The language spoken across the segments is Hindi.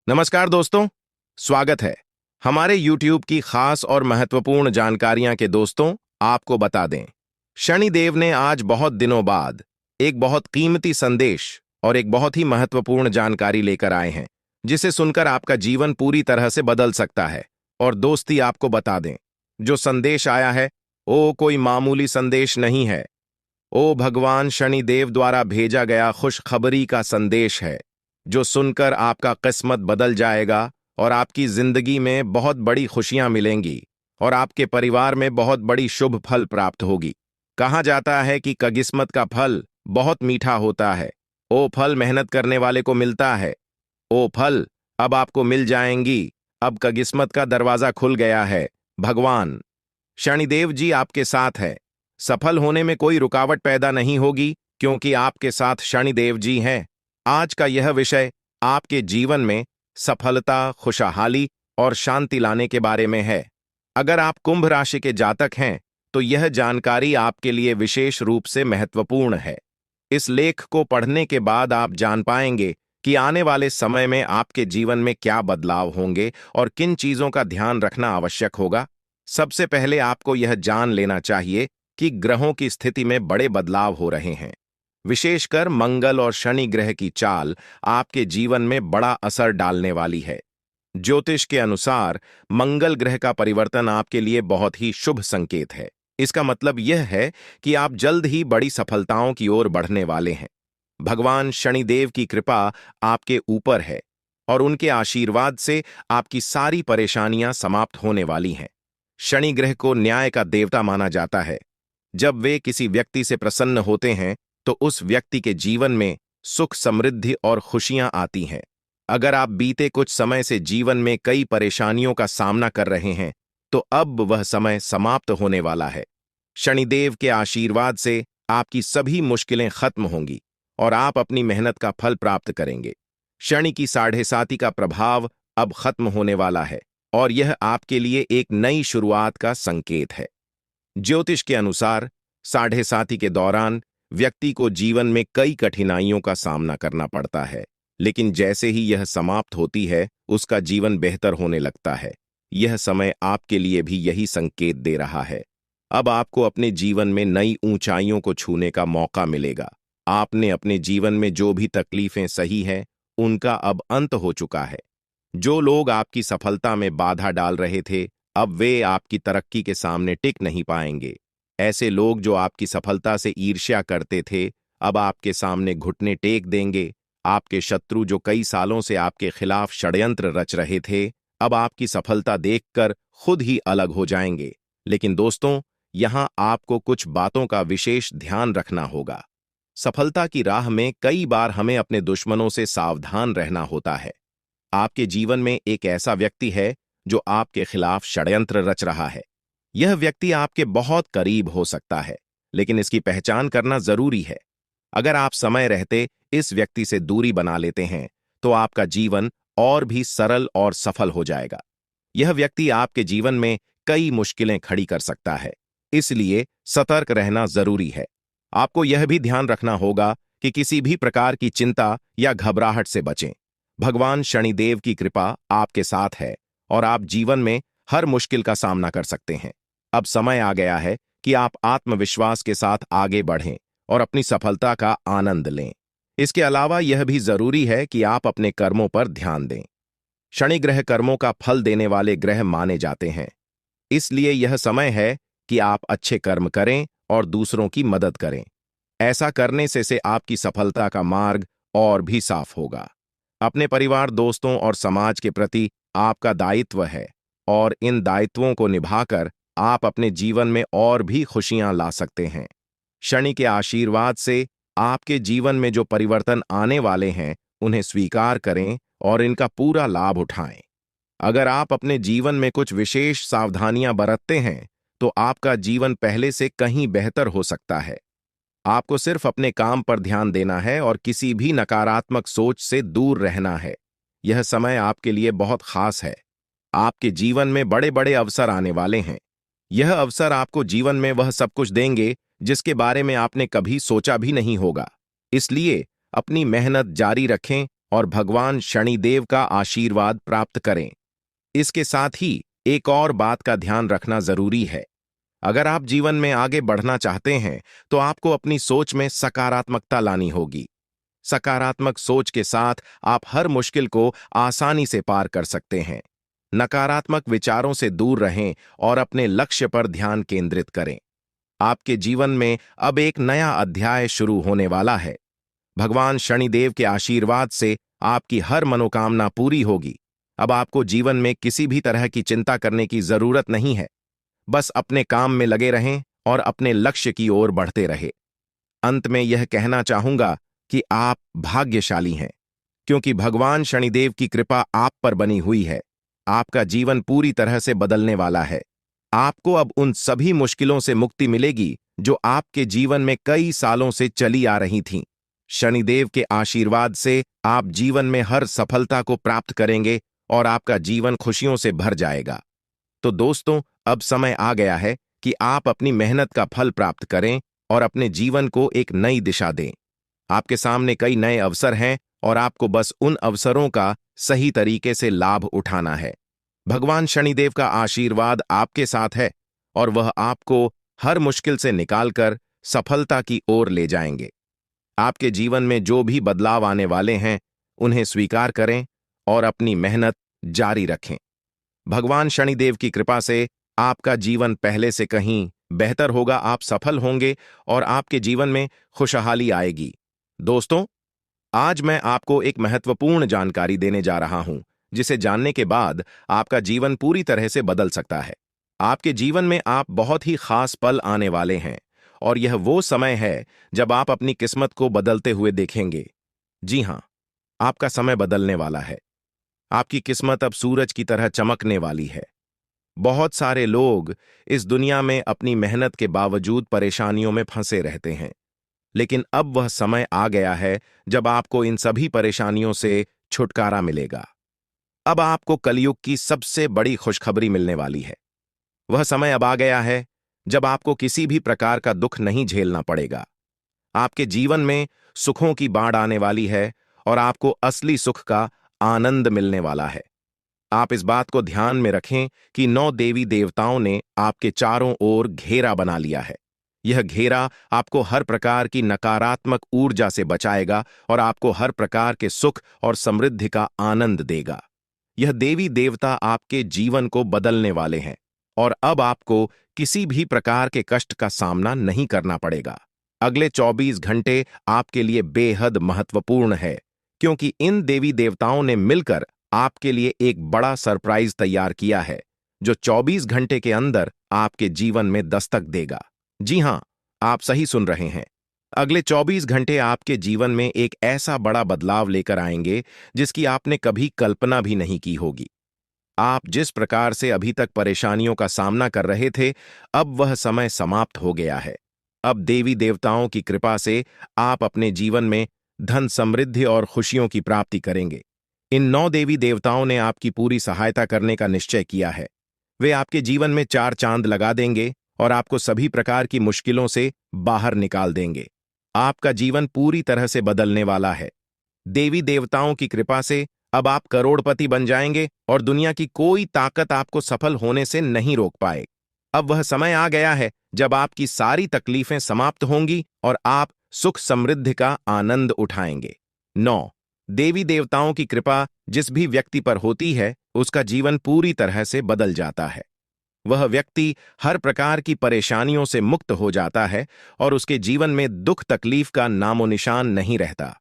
नमस्कार दोस्तों, स्वागत है। हमारे YouTube की खास और महत्वपूर्ण जानकारियां के दोस्तों, आपको बता दें, शनिदेव ने आज बहुत दिनों बाद एक बहुत कीमती संदेश और एक बहुत ही महत्वपूर्ण जानकारी लेकर आए हैं, जिसे सुनकर आपका जीवन पूरी तरह से बदल सकता है। और दोस्ती आपको बता दें, जो संदेश आया है, वो कोई मामूली संदेश नहीं है। ओ भगवान शनिदेव द्वारा भेजा गया खुशखबरी का संदेश है, जो सुनकर आपका किस्मत बदल जाएगा और आपकी जिंदगी में बहुत बड़ी खुशियां मिलेंगी और आपके परिवार में बहुत बड़ी शुभ फल प्राप्त होगी। कहा जाता है कि किस्मत का फल बहुत मीठा होता है। ओ फल मेहनत करने वाले को मिलता है। ओ फल अब आपको मिल जाएंगी। अब किस्मत का दरवाजा खुल गया है। भगवान शनिदेव जी आपके साथ है। सफल होने में कोई रुकावट पैदा नहीं होगी, क्योंकि आपके साथ शनिदेव जी हैं। आज का यह विषय आपके जीवन में सफलता, खुशहाली और शांति लाने के बारे में है। अगर आप कुंभ राशि के जातक हैं, तो यह जानकारी आपके लिए विशेष रूप से महत्वपूर्ण है। इस लेख को पढ़ने के बाद आप जान पाएंगे कि आने वाले समय में आपके जीवन में क्या बदलाव होंगे और किन चीजों का ध्यान रखना आवश्यक होगा। सबसे पहले आपको यह जान लेना चाहिए कि ग्रहों की स्थिति में बड़े बदलाव हो रहे हैं। विशेषकर मंगल और शनि ग्रह की चाल आपके जीवन में बड़ा असर डालने वाली है। ज्योतिष के अनुसार मंगल ग्रह का परिवर्तन आपके लिए बहुत ही शुभ संकेत है। इसका मतलब यह है कि आप जल्द ही बड़ी सफलताओं की ओर बढ़ने वाले हैं। भगवान शनिदेव की कृपा आपके ऊपर है और उनके आशीर्वाद से आपकी सारी परेशानियां समाप्त होने वाली हैं। शनि ग्रह को न्याय का देवता माना जाता है। जब वे किसी व्यक्ति से प्रसन्न होते हैं, तो उस व्यक्ति के जीवन में सुख, समृद्धि और खुशियां आती हैं। अगर आप बीते कुछ समय से जीवन में कई परेशानियों का सामना कर रहे हैं, तो अब वह समय समाप्त होने वाला है। शनिदेव के आशीर्वाद से आपकी सभी मुश्किलें खत्म होंगी और आप अपनी मेहनत का फल प्राप्त करेंगे। शनि की 7.5 का प्रभाव अब खत्म होने वाला है और यह आपके लिए एक नई शुरुआत का संकेत है। ज्योतिष के अनुसार 7.5 के दौरान व्यक्ति को जीवन में कई कठिनाइयों का सामना करना पड़ता है, लेकिन जैसे ही यह समाप्त होती है, उसका जीवन बेहतर होने लगता है। यह समय आपके लिए भी यही संकेत दे रहा है। अब आपको अपने जीवन में नई ऊंचाइयों को छूने का मौका मिलेगा। आपने अपने जीवन में जो भी तकलीफें सही हैं, उनका अब अंत हो चुका है। जो लोग आपकी सफलता में बाधा डाल रहे थे, अब वे आपकी तरक्की के सामने टिक नहीं पाएंगे। ऐसे लोग जो आपकी सफलता से ईर्ष्या करते थे, अब आपके सामने घुटने टेक देंगे। आपके शत्रु जो कई सालों से आपके खिलाफ षड्यंत्र रच रहे थे, अब आपकी सफलता देखकर खुद ही अलग हो जाएंगे। लेकिन दोस्तों, यहां आपको कुछ बातों का विशेष ध्यान रखना होगा। सफलता की राह में कई बार हमें अपने दुश्मनों से सावधान रहना होता है। आपके जीवन में एक ऐसा व्यक्ति है जो आपके खिलाफ षड्यंत्र रच रहा है। यह व्यक्ति आपके बहुत करीब हो सकता है, लेकिन इसकी पहचान करना जरूरी है। अगर आप समय रहते इस व्यक्ति से दूरी बना लेते हैं, तो आपका जीवन और भी सरल और सफल हो जाएगा। यह व्यक्ति आपके जीवन में कई मुश्किलें खड़ी कर सकता है, इसलिए सतर्क रहना जरूरी है। आपको यह भी ध्यान रखना होगा कि किसी भी प्रकार की चिंता या घबराहट से बचें। भगवान शनिदेव की कृपा आपके साथ है और आप जीवन में हर मुश्किल का सामना कर सकते हैं। अब समय आ गया है कि आप आत्मविश्वास के साथ आगे बढ़ें और अपनी सफलता का आनंद लें। इसके अलावा यह भी जरूरी है कि आप अपने कर्मों पर ध्यान दें। शनि ग्रह कर्मों का फल देने वाले ग्रह माने जाते हैं, इसलिए यह समय है कि आप अच्छे कर्म करें और दूसरों की मदद करें। ऐसा करने से आपकी सफलता का मार्ग और भी साफ होगा। अपने परिवार, दोस्तों और समाज के प्रति आपका दायित्व है और इन दायित्वों को निभाकर आप अपने जीवन में और भी खुशियां ला सकते हैं। शनि के आशीर्वाद से आपके जीवन में जो परिवर्तन आने वाले हैं, उन्हें स्वीकार करें और इनका पूरा लाभ उठाएं। अगर आप अपने जीवन में कुछ विशेष सावधानियां बरतते हैं, तो आपका जीवन पहले से कहीं बेहतर हो सकता है। आपको सिर्फ अपने काम पर ध्यान देना है और किसी भी नकारात्मक सोच से दूर रहना है। यह समय आपके लिए बहुत खास है। आपके जीवन में बड़े बड़े अवसर आने वाले हैं। यह अवसर आपको जीवन में वह सब कुछ देंगे जिसके बारे में आपने कभी सोचा भी नहीं होगा। इसलिए अपनी मेहनत जारी रखें और भगवान शनिदेव का आशीर्वाद प्राप्त करें। इसके साथ ही एक और बात का ध्यान रखना जरूरी है। अगर आप जीवन में आगे बढ़ना चाहते हैं तो आपको अपनी सोच में सकारात्मकता लानी होगी। सकारात्मक सोच के साथ आप हर मुश्किल को आसानी से पार कर सकते हैं। नकारात्मक विचारों से दूर रहें और अपने लक्ष्य पर ध्यान केंद्रित करें। आपके जीवन में अब एक नया अध्याय शुरू होने वाला है। भगवान शनिदेव के आशीर्वाद से आपकी हर मनोकामना पूरी होगी। अब आपको जीवन में किसी भी तरह की चिंता करने की जरूरत नहीं है। बस अपने काम में लगे रहें और अपने लक्ष्य की ओर बढ़ते रहें। अंत में यह कहना चाहूंगा कि आप भाग्यशाली हैं, क्योंकि भगवान शनिदेव की कृपा आप पर बनी हुई है। आपका जीवन पूरी तरह से बदलने वाला है। आपको अब उन सभी मुश्किलों से मुक्ति मिलेगी जो आपके जीवन में कई सालों से चली आ रही थीं। शनिदेव के आशीर्वाद से आप जीवन में हर सफलता को प्राप्त करेंगे और आपका जीवन खुशियों से भर जाएगा। तो दोस्तों, अब समय आ गया है कि आप अपनी मेहनत का फल प्राप्त करें और अपने जीवन को एक नई दिशा दें। आपके सामने कई नए अवसर हैं और आपको बस उन अवसरों का सही तरीके से लाभ उठाना है। भगवान शनिदेव का आशीर्वाद आपके साथ है और वह आपको हर मुश्किल से निकालकर सफलता की ओर ले जाएंगे। आपके जीवन में जो भी बदलाव आने वाले हैं, उन्हें स्वीकार करें और अपनी मेहनत जारी रखें। भगवान शनिदेव की कृपा से आपका जीवन पहले से कहीं बेहतर होगा, आप सफल होंगे और आपके जीवन में खुशहाली आएगी। दोस्तों, आज मैं आपको एक महत्वपूर्ण जानकारी देने जा रहा हूं, जिसे जानने के बाद आपका जीवन पूरी तरह से बदल सकता है। आपके जीवन में आप बहुत ही खास पल आने वाले हैं और यह वो समय है जब आप अपनी किस्मत को बदलते हुए देखेंगे। जी हां, आपका समय बदलने वाला है। आपकी किस्मत अब सूरज की तरह चमकने वाली है। बहुत सारे लोग इस दुनिया में अपनी मेहनत के बावजूद परेशानियों में फंसे रहते हैं, लेकिन अब वह समय आ गया है जब आपको इन सभी परेशानियों से छुटकारा मिलेगा। अब आपको कलयुग की सबसे बड़ी खुशखबरी मिलने वाली है। वह समय अब आ गया है जब आपको किसी भी प्रकार का दुख नहीं झेलना पड़ेगा। आपके जीवन में सुखों की बाढ़ आने वाली है और आपको असली सुख का आनंद मिलने वाला है। आप इस बात को ध्यान में रखें कि 9 देवी देवताओं ने आपके चारों ओर घेरा बना लिया है। यह घेरा आपको हर प्रकार की नकारात्मक ऊर्जा से बचाएगा और आपको हर प्रकार के सुख और समृद्धि का आनंद देगा। यह देवी देवता आपके जीवन को बदलने वाले हैं और अब आपको किसी भी प्रकार के कष्ट का सामना नहीं करना पड़ेगा। अगले 24 घंटे आपके लिए बेहद महत्वपूर्ण है, क्योंकि इन देवी देवताओं ने मिलकर आपके लिए एक बड़ा सरप्राइज तैयार किया है, जो 24 घंटे के अंदर आपके जीवन में दस्तक देगा। जी हां, आप सही सुन रहे हैं। अगले 24 घंटे आपके जीवन में एक ऐसा बड़ा बदलाव लेकर आएंगे जिसकी आपने कभी कल्पना भी नहीं की होगी। आप जिस प्रकार से अभी तक परेशानियों का सामना कर रहे थे, अब वह समय समाप्त हो गया है। अब देवी देवताओं की कृपा से आप अपने जीवन में धन, समृद्धि और खुशियों की प्राप्ति करेंगे। इन 9 देवी देवताओं ने आपकी पूरी सहायता करने का निश्चय किया है। वे आपके जीवन में 4 चांद लगा देंगे और आपको सभी प्रकार की मुश्किलों से बाहर निकाल देंगे। आपका जीवन पूरी तरह से बदलने वाला है। देवी देवताओं की कृपा से अब आप करोड़पति बन जाएंगे और दुनिया की कोई ताकत आपको सफल होने से नहीं रोक पाए। अब वह समय आ गया है जब आपकी सारी तकलीफें समाप्त होंगी और आप सुख समृद्धि का आनंद उठाएंगे। 9 देवी देवताओं की कृपा जिस भी व्यक्ति पर होती है, उसका जीवन पूरी तरह से बदल जाता है। वह व्यक्ति हर प्रकार की परेशानियों से मुक्त हो जाता है और उसके जीवन में दुख तकलीफ का नामो निशान नहीं रहता।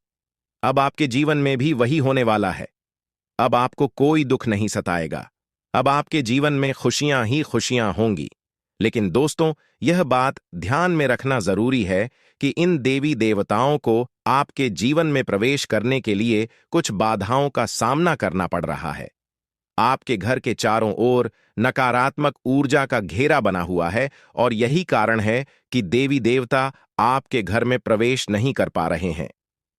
अब आपके जीवन में भी वही होने वाला है। अब आपको कोई दुख नहीं सताएगा। अब आपके जीवन में खुशियां ही खुशियां होंगी। लेकिन दोस्तों, यह बात ध्यान में रखना जरूरी है कि इन देवी देवताओं को आपके जीवन में प्रवेश करने के लिए कुछ बाधाओं का सामना करना पड़ रहा है। आपके घर के चारों ओर नकारात्मक ऊर्जा का घेरा बना हुआ है और यही कारण है कि देवी देवता आपके घर में प्रवेश नहीं कर पा रहे हैं।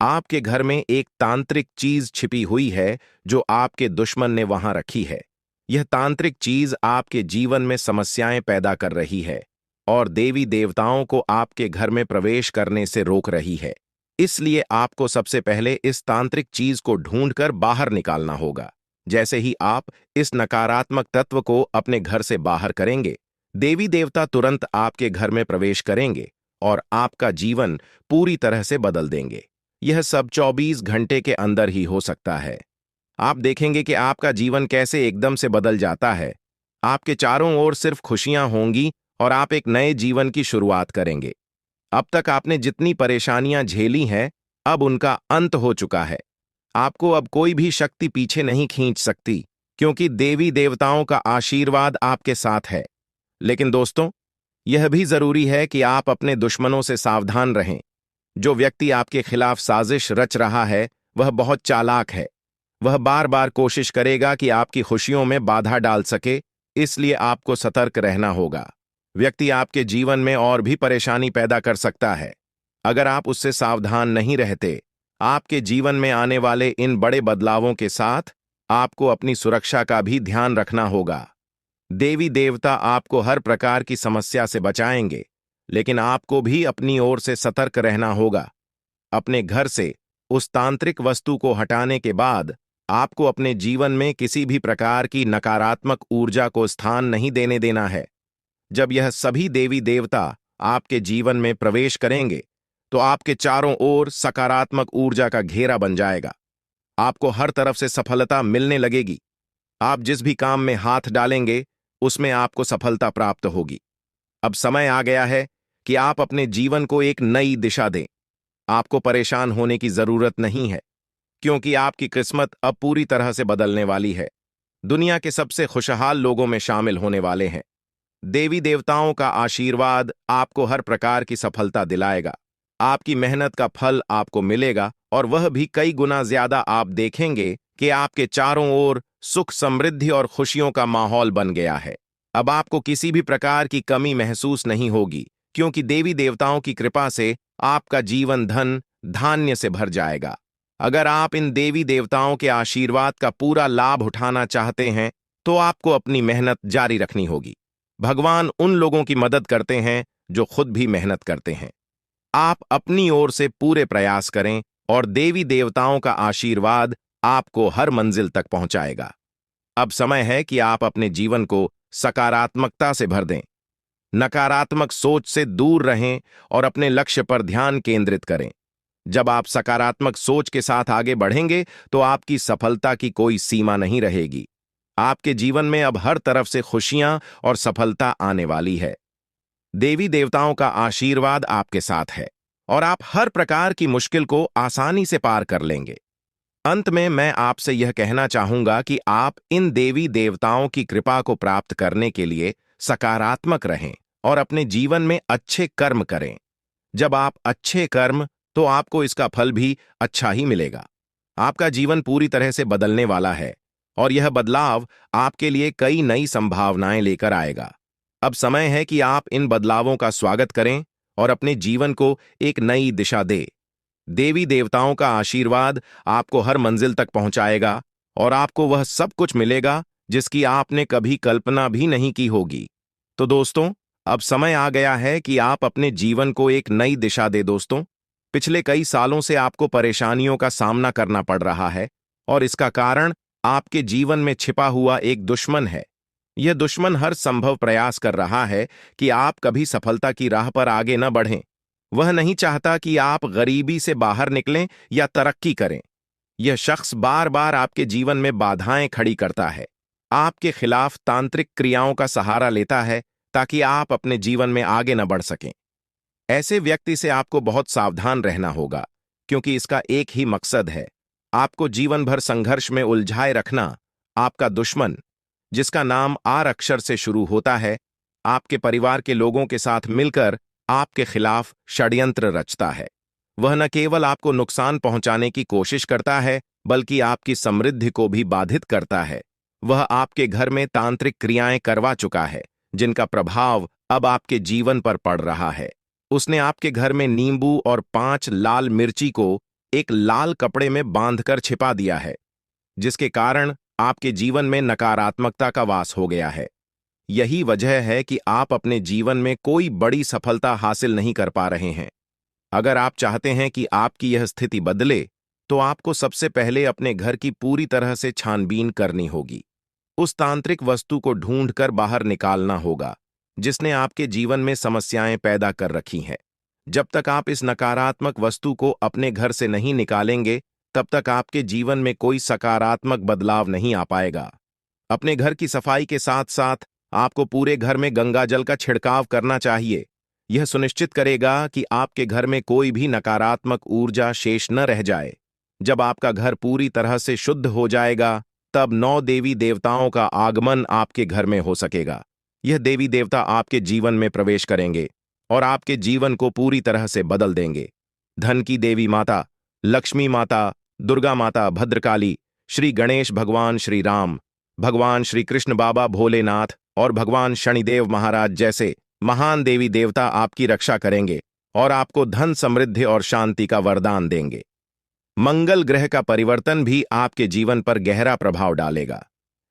आपके घर में एक तांत्रिक चीज छिपी हुई है जो आपके दुश्मन ने वहां रखी है। यह तांत्रिक चीज आपके जीवन में समस्याएं पैदा कर रही है और देवी देवताओं को आपके घर में प्रवेश करने से रोक रही है। इसलिए आपको सबसे पहले इस तांत्रिक चीज को ढूंढकर बाहर निकालना होगा। जैसे ही आप इस नकारात्मक तत्व को अपने घर से बाहर करेंगे, देवी देवता तुरंत आपके घर में प्रवेश करेंगे और आपका जीवन पूरी तरह से बदल देंगे। यह सब 24 घंटे के अंदर ही हो सकता है। आप देखेंगे कि आपका जीवन कैसे एकदम से बदल जाता है। आपके चारों ओर सिर्फ खुशियां होंगी और आप एक नए जीवन की शुरुआत करेंगे। अब तक आपने जितनी परेशानियां झेली हैं, अब उनका अंत हो चुका है। आपको अब कोई भी शक्ति पीछे नहीं खींच सकती, क्योंकि देवी देवताओं का आशीर्वाद आपके साथ है। लेकिन दोस्तों, यह भी जरूरी है कि आप अपने दुश्मनों से सावधान रहें। जो व्यक्ति आपके खिलाफ साजिश रच रहा है, वह बहुत चालाक है। वह बार बार कोशिश करेगा कि आपकी खुशियों में बाधा डाल सके, इसलिए आपको सतर्क रहना होगा। व्यक्ति आपके जीवन में और भी परेशानी पैदा कर सकता है। अगर आप उससे सावधान नहीं रहते, आपके जीवन में आने वाले इन बड़े बदलावों के साथ आपको अपनी सुरक्षा का भी ध्यान रखना होगा। देवी देवता आपको हर प्रकार की समस्या से बचाएंगे, लेकिन आपको भी अपनी ओर से सतर्क रहना होगा। अपने घर से उस तांत्रिक वस्तु को हटाने के बाद आपको अपने जीवन में किसी भी प्रकार की नकारात्मक ऊर्जा को स्थान नहीं देने देना है। जब यह सभी देवी देवता आपके जीवन में प्रवेश करेंगे, तो आपके चारों ओर सकारात्मक ऊर्जा का घेरा बन जाएगा। आपको हर तरफ से सफलता मिलने लगेगी। आप जिस भी काम में हाथ डालेंगे, उसमें आपको सफलता प्राप्त होगी। अब समय आ गया है कि आप अपने जीवन को एक नई दिशा दें। आपको परेशान होने की जरूरत नहीं है, क्योंकि आपकी किस्मत अब पूरी तरह से बदलने वाली है। दुनिया के सबसे खुशहाल लोगों में शामिल होने वाले हैं। देवी देवताओं का आशीर्वाद आपको हर प्रकार की सफलता दिलाएगा। आपकी मेहनत का फल आपको मिलेगा, और वह भी कई गुना ज्यादा। आप देखेंगे कि आपके चारों ओर सुख, समृद्धि और खुशियों का माहौल बन गया है। अब आपको किसी भी प्रकार की कमी महसूस नहीं होगी, क्योंकि देवी देवताओं की कृपा से आपका जीवन धन धान्य से भर जाएगा। अगर आप इन देवी देवताओं के आशीर्वाद का पूरा लाभ उठाना चाहते हैं, तो आपको अपनी मेहनत जारी रखनी होगी। भगवान उन लोगों की मदद करते हैं जो खुद भी मेहनत करते हैं। आप अपनी ओर से पूरे प्रयास करें, और देवी देवताओं का आशीर्वाद आपको हर मंजिल तक पहुंचाएगा। अब समय है कि आप अपने जीवन को सकारात्मकता से भर दें। नकारात्मक सोच से दूर रहें और अपने लक्ष्य पर ध्यान केंद्रित करें। जब आप सकारात्मक सोच के साथ आगे बढ़ेंगे, तो आपकी सफलता की कोई सीमा नहीं रहेगी। आपके जीवन में अब हर तरफ से खुशियां और सफलता आने वाली है। देवी देवताओं का आशीर्वाद आपके साथ है, और आप हर प्रकार की मुश्किल को आसानी से पार कर लेंगे। अंत में मैं आपसे यह कहना चाहूंगा कि आप इन देवी देवताओं की कृपा को प्राप्त करने के लिए सकारात्मक रहें और अपने जीवन में अच्छे कर्म करें। जब आप अच्छे कर्म, तो आपको इसका फल भी अच्छा ही मिलेगा। आपका जीवन पूरी तरह से बदलने वाला है, और यह बदलाव आपके लिए कई नई संभावनाएं लेकर आएगा। अब समय है कि आप इन बदलावों का स्वागत करें और अपने जीवन को एक नई दिशा दें। देवी देवताओं का आशीर्वाद आपको हर मंजिल तक पहुंचाएगा, और आपको वह सब कुछ मिलेगा जिसकी आपने कभी कल्पना भी नहीं की होगी। तो दोस्तों, अब समय आ गया है कि आप अपने जीवन को एक नई दिशा दें। दोस्तों, पिछले कई सालों से आपको परेशानियों का सामना करना पड़ रहा है, और इसका कारण आपके जीवन में छिपा हुआ एक दुश्मन है। यह दुश्मन हर संभव प्रयास कर रहा है कि आप कभी सफलता की राह पर आगे न बढ़ें। वह नहीं चाहता कि आप गरीबी से बाहर निकलें या तरक्की करें। यह शख्स बार बार आपके जीवन में बाधाएं खड़ी करता है, आपके खिलाफ तांत्रिक क्रियाओं का सहारा लेता है, ताकि आप अपने जीवन में आगे न बढ़ सकें। ऐसे व्यक्ति से आपको बहुत सावधान रहना होगा, क्योंकि इसका एक ही मकसद है, आपको जीवन भर संघर्ष में उलझाए रखना। आपका दुश्मन, जिसका नाम आर अक्षर से शुरू होता है, आपके परिवार के लोगों के साथ मिलकर आपके खिलाफ षड्यंत्र रचता है। वह न केवल आपको नुकसान पहुंचाने की कोशिश करता है, बल्कि आपकी समृद्धि को भी बाधित करता है। वह आपके घर में तांत्रिक क्रियाएं करवा चुका है, जिनका प्रभाव अब आपके जीवन पर पड़ रहा है। उसने आपके घर में नींबू और 5 लाल मिर्ची को एक लाल कपड़े में बांधकर छिपा दिया है, जिसके कारण आपके जीवन में नकारात्मकता का वास हो गया है। यही वजह है कि आप अपने जीवन में कोई बड़ी सफलता हासिल नहीं कर पा रहे हैं। अगर आप चाहते हैं कि आपकी यह स्थिति बदले, तो आपको सबसे पहले अपने घर की पूरी तरह से छानबीन करनी होगी। उस तांत्रिक वस्तु को ढूंढकर बाहर निकालना होगा जिसने आपके जीवन में समस्याएं पैदा कर रखी हैं। जब तक आप इस नकारात्मक वस्तु को अपने घर से नहीं निकालेंगे, तब तक आपके जीवन में कोई सकारात्मक बदलाव नहीं आ पाएगा। अपने घर की सफाई के साथ साथ आपको पूरे घर में गंगाजल का छिड़काव करना चाहिए। यह सुनिश्चित करेगा कि आपके घर में कोई भी नकारात्मक ऊर्जा शेष न रह जाए। जब आपका घर पूरी तरह से शुद्ध हो जाएगा, तब 9 देवी देवताओं का आगमन आपके घर में हो सकेगा। यह देवी देवता आपके जीवन में प्रवेश करेंगे और आपके जीवन को पूरी तरह से बदल देंगे। धन की देवी माता, लक्ष्मी माता, दुर्गा माता, भद्रकाली, श्री गणेश भगवान, श्री राम, भगवान श्री कृष्ण, बाबा भोलेनाथ और भगवान शनिदेव महाराज जैसे महान देवी देवता आपकी रक्षा करेंगे और आपको धन, समृद्धि और शांति का वरदान देंगे। मंगल ग्रह का परिवर्तन भी आपके जीवन पर गहरा प्रभाव डालेगा।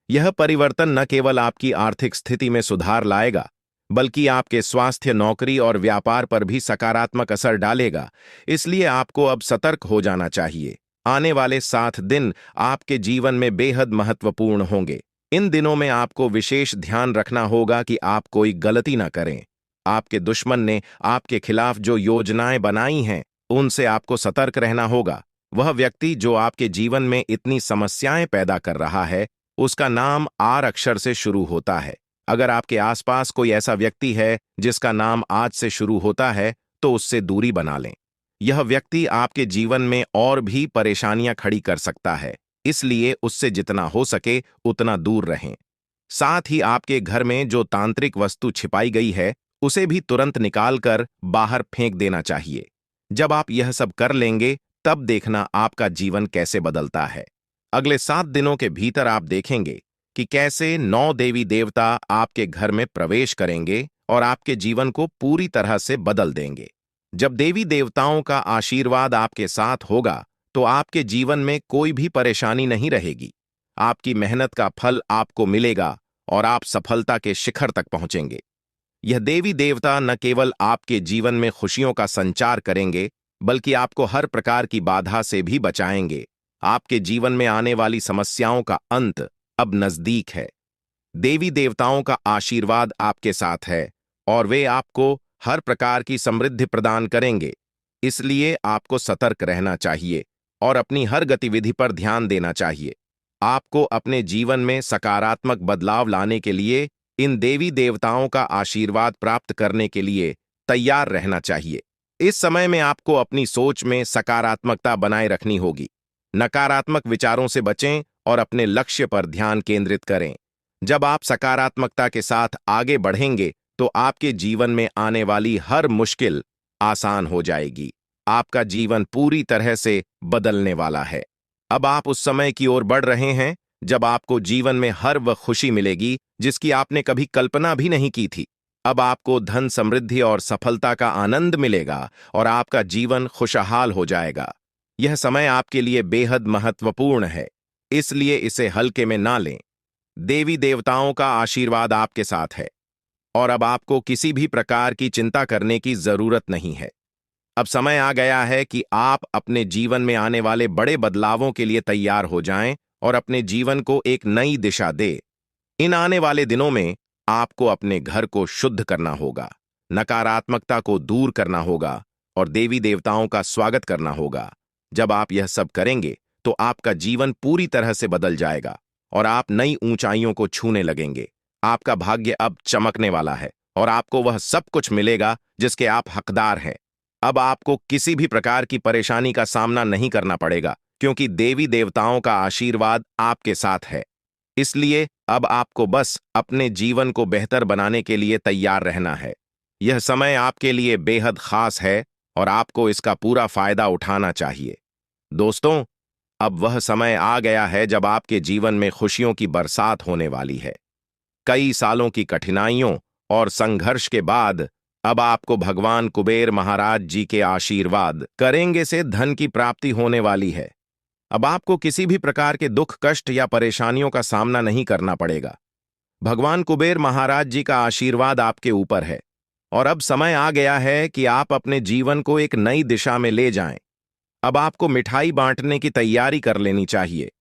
यह परिवर्तन न केवल आपकी आर्थिक स्थिति में सुधार लाएगा, बल्कि आपके स्वास्थ्य, नौकरी और व्यापार पर भी सकारात्मक असर डालेगा। इसलिए आपको अब सतर्क हो जाना चाहिए। आने वाले 7 दिन आपके जीवन में बेहद महत्वपूर्ण होंगे। इन दिनों में आपको विशेष ध्यान रखना होगा कि आप कोई गलती न करें। आपके दुश्मन ने आपके खिलाफ जो योजनाएं बनाई हैं, उनसे आपको सतर्क रहना होगा। वह व्यक्ति जो आपके जीवन में इतनी समस्याएं पैदा कर रहा है, उसका नाम आर अक्षर से शुरू होता है। अगर आपके आसपास कोई ऐसा व्यक्ति है जिसका नाम आज से शुरू होता है, तो उससे दूरी बना लें। यह व्यक्ति आपके जीवन में और भी परेशानियां खड़ी कर सकता है, इसलिए उससे जितना हो सके उतना दूर रहें। साथ ही आपके घर में जो तांत्रिक वस्तु छिपाई गई है, उसे भी तुरंत निकालकर बाहर फेंक देना चाहिए। जब आप यह सब कर लेंगे, तब देखना आपका जीवन कैसे बदलता है। अगले 7 दिनों के भीतर आप देखेंगे कि कैसे 9 देवी देवता आपके घर में प्रवेश करेंगे और आपके जीवन को पूरी तरह से बदल देंगे। जब देवी देवताओं का आशीर्वाद आपके साथ होगा, तो आपके जीवन में कोई भी परेशानी नहीं रहेगी। आपकी मेहनत का फल आपको मिलेगा और आप सफलता के शिखर तक पहुंचेंगे। यह देवी देवता न केवल आपके जीवन में खुशियों का संचार करेंगे, बल्कि आपको हर प्रकार की बाधा से भी बचाएंगे। आपके जीवन में आने वाली समस्याओं का अंत अब नजदीक है। देवी देवताओं का आशीर्वाद आपके साथ है और वे आपको हर प्रकार की समृद्धि प्रदान करेंगे। इसलिए आपको सतर्क रहना चाहिए और अपनी हर गतिविधि पर ध्यान देना चाहिए। आपको अपने जीवन में सकारात्मक बदलाव लाने के लिए इन देवी देवताओं का आशीर्वाद प्राप्त करने के लिए तैयार रहना चाहिए। इस समय में आपको अपनी सोच में सकारात्मकता बनाए रखनी होगी। नकारात्मक विचारों से बचें और अपने लक्ष्य पर ध्यान केंद्रित करें। जब आप सकारात्मकता के साथ आगे बढ़ेंगे, तो आपके जीवन में आने वाली हर मुश्किल आसान हो जाएगी। आपका जीवन पूरी तरह से बदलने वाला है। अब आप उस समय की ओर बढ़ रहे हैं जब आपको जीवन में हर वह खुशी मिलेगी जिसकी आपने कभी कल्पना भी नहीं की थी। अब आपको धन, समृद्धि और सफलता का आनंद मिलेगा और आपका जीवन खुशहाल हो जाएगा। यह समय आपके लिए बेहद महत्वपूर्ण है, इसलिए इसे हल्के में ना लें। देवी देवताओं का आशीर्वाद आपके साथ है और अब आपको किसी भी प्रकार की चिंता करने की जरूरत नहीं है। अब समय आ गया है कि आप अपने जीवन में आने वाले बड़े बदलावों के लिए तैयार हो जाएं और अपने जीवन को एक नई दिशा दें। इन आने वाले दिनों में आपको अपने घर को शुद्ध करना होगा, नकारात्मकता को दूर करना होगा और देवी देवताओं का स्वागत करना होगा। जब आप यह सब करेंगे, तो आपका जीवन पूरी तरह से बदल जाएगा और आप नई ऊंचाइयों को छूने लगेंगे। आपका भाग्य अब चमकने वाला है और आपको वह सब कुछ मिलेगा जिसके आप हकदार हैं। अब आपको किसी भी प्रकार की परेशानी का सामना नहीं करना पड़ेगा, क्योंकि देवी देवताओं का आशीर्वाद आपके साथ है। इसलिए अब आपको बस अपने जीवन को बेहतर बनाने के लिए तैयार रहना है। यह समय आपके लिए बेहद खास है और आपको इसका पूरा फायदा उठाना चाहिए। दोस्तों, अब वह समय आ गया है जब आपके जीवन में खुशियों की बरसात होने वाली है। कई सालों की कठिनाइयों और संघर्ष के बाद अब आपको भगवान कुबेर महाराज जी के आशीर्वाद करेंगे से धन की प्राप्ति होने वाली है। अब आपको किसी भी प्रकार के दुख, कष्ट या परेशानियों का सामना नहीं करना पड़ेगा। भगवान कुबेर महाराज जी का आशीर्वाद आपके ऊपर है और अब समय आ गया है कि आप अपने जीवन को एक नई दिशा में ले जाएं। अब आपको मिठाई बांटने की तैयारी कर लेनी चाहिए,